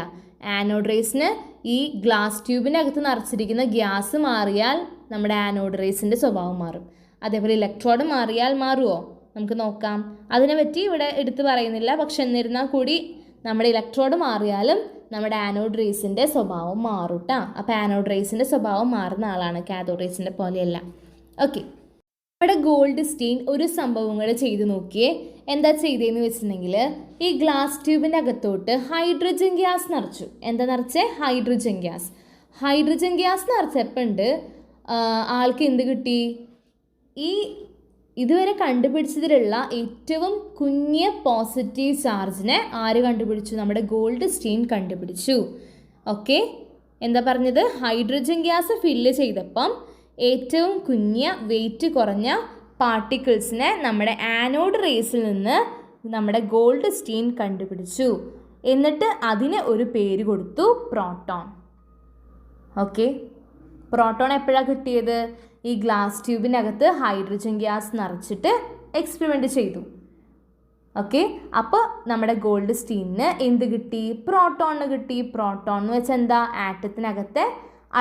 ആനോഡ് റേസിന് ഈ ഗ്ലാസ് ട്യൂബിനകത്ത് നിറച്ചിരിക്കുന്ന ഗ്യാസ് മാറിയാൽ നമ്മുടെ ആനോഡ് റേസിൻ്റെ സ്വഭാവം മാറും. അതേപോലെ ഇലക്ട്രോഡ് മാറിയാൽ മാറുമോ? നമുക്ക് നോക്കാം. അതിനെപ്പറ്റി ഇവിടെ എടുത്ത് പറയുന്നില്ല. പക്ഷെ എന്നിരുന്നാൽ കൂടി നമ്മുടെ ഇലക്ട്രോഡ് മാറിയാലും നമ്മുടെ ആനോഡ് റേസിൻ്റെ സ്വഭാവം മാറും കേട്ടോ. അപ്പോൾ ആനോഡ് റേസിൻ്റെ സ്വഭാവം മാറുന്ന ആളാണ്, കാഥോഡ് റേസിൻ്റെ പോലെയല്ല. ഓക്കെ, നമ്മുടെ ഗോൾഡ് സ്റ്റീൻ ഒരു സംഭവം കൂടെ ചെയ്ത് നോക്കിയേ. എന്താ ചെയ്തതെന്ന് വെച്ചിട്ടുണ്ടെങ്കിൽ ഈ ഗ്ലാസ് ട്യൂബിൻ്റെ അകത്തോട്ട് ഹൈഡ്രജൻ ഗ്യാസ് നിറച്ചു. എന്താ നിറച്ചേ? Hydrogen gas. ഹൈഡ്രജൻ ഗ്യാസ് നിറച്ചപ്പോൾ ഉണ്ട് ആൾക്ക് എന്ത് കിട്ടി? ഈ ഇതുവരെ കണ്ടുപിടിച്ചതിലുള്ള ഏറ്റവും കുഞ്ഞ പോസിറ്റീവ് ചാർജിനെ ആര് കണ്ടുപിടിച്ചു? നമ്മുടെ ഗോൾഡ് സ്റ്റീൻ കണ്ടുപിടിച്ചു. ഓക്കെ, എന്താ പറഞ്ഞത്? ഹൈഡ്രജൻ ഗ്യാസ് ഫില്ല് ചെയ്തപ്പം ഏറ്റവും കുഞ്ഞ വെയിറ്റ് കുറഞ്ഞ പാർട്ടിക്കിൾസിനെ നമ്മുടെ ആനോഡ് റേസിൽ നിന്ന് നമ്മുടെ ഗോൾഡ് സ്റ്റീൻ കണ്ടുപിടിച്ചു. എന്നിട്ട് അതിന് ഒരു പേര് കൊടുത്തു, പ്രോട്ടോൺ. ഓക്കെ, പ്രോട്ടോൺ എപ്പോഴാണ് കിട്ടിയത്? ഈ ഗ്ലാസ് ട്യൂബിനകത്ത് ഹൈഡ്രജൻ ഗ്യാസ് നിറച്ചിട്ട് എക്സ്പെരിമെൻ്റ് ചെയ്തു. ഓക്കെ, അപ്പോൾ നമ്മുടെ ഗോൾഡ് സ്റ്റീനിന് എന്ത് കിട്ടി? പ്രോട്ടോൺ കിട്ടി. പ്രോട്ടോൺ എന്ന് വെച്ചാൽ എന്താ? ആറ്റത്തിനകത്തെ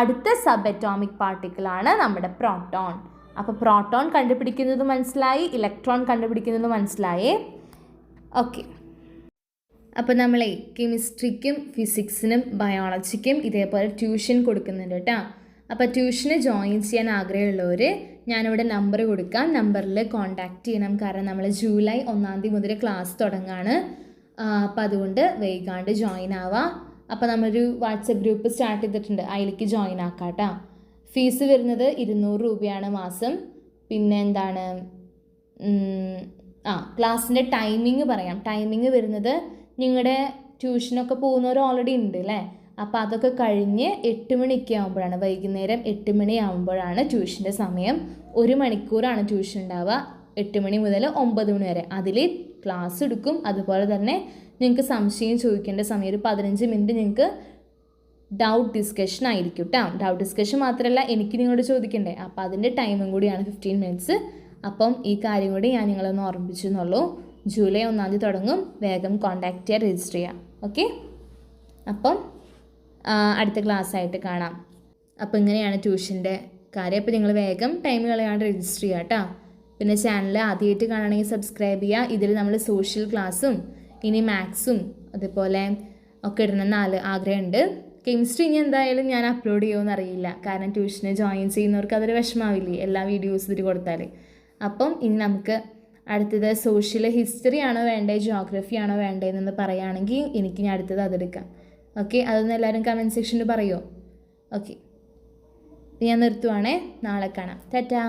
അടുത്ത സബ് അറ്റോമിക് പാർട്ടിക്കിളാണ് നമ്മുടെ പ്രോട്ടോൺ. അപ്പോൾ പ്രോട്ടോൺ കണ്ടുപിടിക്കുന്നത് മനസ്സിലായി, ഇലക്ട്രോൺ കണ്ടുപിടിക്കുന്നത് മനസ്സിലായേ. ഓക്കെ, അപ്പോൾ നമ്മളെ കെമിസ്ട്രിക്കും ഫിസിക്സിനും ബയോളജിക്കും ഇതേപോലെ ട്യൂഷൻ കൊടുക്കുന്നുണ്ട് കേട്ടോ. അപ്പോൾ ട്യൂഷന് ജോയിൻ ചെയ്യാൻ ആഗ്രഹമുള്ളവർ ഞാനിവിടെ നമ്പർ കൊടുക്കാം, നമ്പറിൽ കോൺടാക്റ്റ് ചെയ്യണം. കാരണം നമ്മൾ ജൂലൈ 1-ാം തീയതി മുതൽ ക്ലാസ് തുടങ്ങുകയാണ്. അപ്പോൾ അതുകൊണ്ട് വൈകാണ്ട് ജോയിൻ ആവാം. അപ്പോൾ നമ്മളൊരു വാട്സപ്പ് ഗ്രൂപ്പ് സ്റ്റാർട്ട് ചെയ്തിട്ടുണ്ട്, അതിലേക്ക് ജോയിൻ ആക്കാം കേട്ടോ. ഫീസ് വരുന്നത് 200 രൂപയാണ് മാസം. പിന്നെ എന്താണ് ക്ലാസ്സിൻ്റെ ടൈമിങ് പറയാം. ടൈമിങ് വരുന്നത് നിങ്ങളുടെ ട്യൂഷനൊക്കെ പോകുന്നവർ ഓൾറെഡി ഉണ്ട് അല്ലേ? അപ്പോൾ അതൊക്കെ കഴിഞ്ഞ് 8 മണിയൊക്കെ ആകുമ്പോഴാണ്, വൈകുന്നേരം 8 മണി ആകുമ്പോഴാണ് ട്യൂഷൻ്റെ സമയം. 1 മണിക്കൂറാണ് ട്യൂഷൻ ഉണ്ടാവുക, 8 മണി മുതൽ 9 മണി വരെ. അതിൽ ക്ലാസ് എടുക്കും. അതുപോലെ തന്നെ നിങ്ങൾക്ക് സംശയം ചോദിക്കേണ്ട സമയം ഒരു 15 മിനിറ്റ് നിങ്ങൾക്ക് ഡൗട്ട് ഡിസ്കഷൻ ആയിരിക്കും കേട്ടോ. ഡൗട്ട് ഡിസ്കഷൻ മാത്രമല്ല, എനിക്ക് നിങ്ങളോട് ചോദിക്കണ്ടേ, അപ്പോൾ അതിൻ്റെ ടൈമും കൂടിയാണ് 15 മിനിറ്റ്സ്. അപ്പം ഈ കാര്യം കൂടി ഞാൻ നിങ്ങളൊന്ന് ഓർമ്മിപ്പിച്ചു എന്നുള്ളൂ. ജൂലൈ 1-ാം തീയതി തുടങ്ങും. വേഗം കോൺടാക്റ്റ് ചെയ്യുക, രജിസ്റ്റർ ചെയ്യാം. ഓക്കെ, അപ്പം അടുത്ത ക്ലാസ് ആയിട്ട് കാണാം. അപ്പോൾ ഇങ്ങനെയാണ് ട്യൂഷൻ്റെ കാര്യം. അപ്പോൾ നിങ്ങൾ വേഗം ടൈം കളയാണ്ട് രജിസ്റ്റർ ചെയ്യുക കേട്ടോ. പിന്നെ ചാനൽ ആദ്യമായിട്ട് കാണണമെങ്കിൽ സബ്സ്ക്രൈബ് ചെയ്യുക. ഇതിൽ നമ്മൾ സോഷ്യൽ ക്ലാസ്സും ഇനി മാത്സും അതുപോലെ ഒക്കെ ഇടണമെന്ന് ആഗ്രഹമുണ്ട്. കെമിസ്ട്രി ഇനി എന്തായാലും ഞാൻ അപ്ലോഡ് ചെയ്യുമെന്ന് അറിയില്ല. കാരണം ട്യൂഷന് ജോയിൻ ചെയ്യുന്നവർക്ക് അതൊരു വിഷമാവില്ലേ എല്ലാ വീഡിയോസ് ഇതിൽ കൊടുത്താൽ. അപ്പം ഇനി നമുക്ക് അടുത്തത് സോഷ്യൽ ഹിസ്റ്ററി ആണോ വേണ്ടത്, ജോഗ്രഫി ആണോ വേണ്ടതെന്ന് പറയുകയാണെങ്കിൽ എനിക്ക് ഞാൻ അടുത്തത് അതെടുക്കാം. ഓക്കെ, അതൊന്ന് എല്ലാവരും കമൻറ്റ് സെക്ഷനിൽ പറയുമോ? ഓക്കെ, ഞാൻ നിർത്തുവാണേ. നാളെ കാണാം. ടാറ്റാ.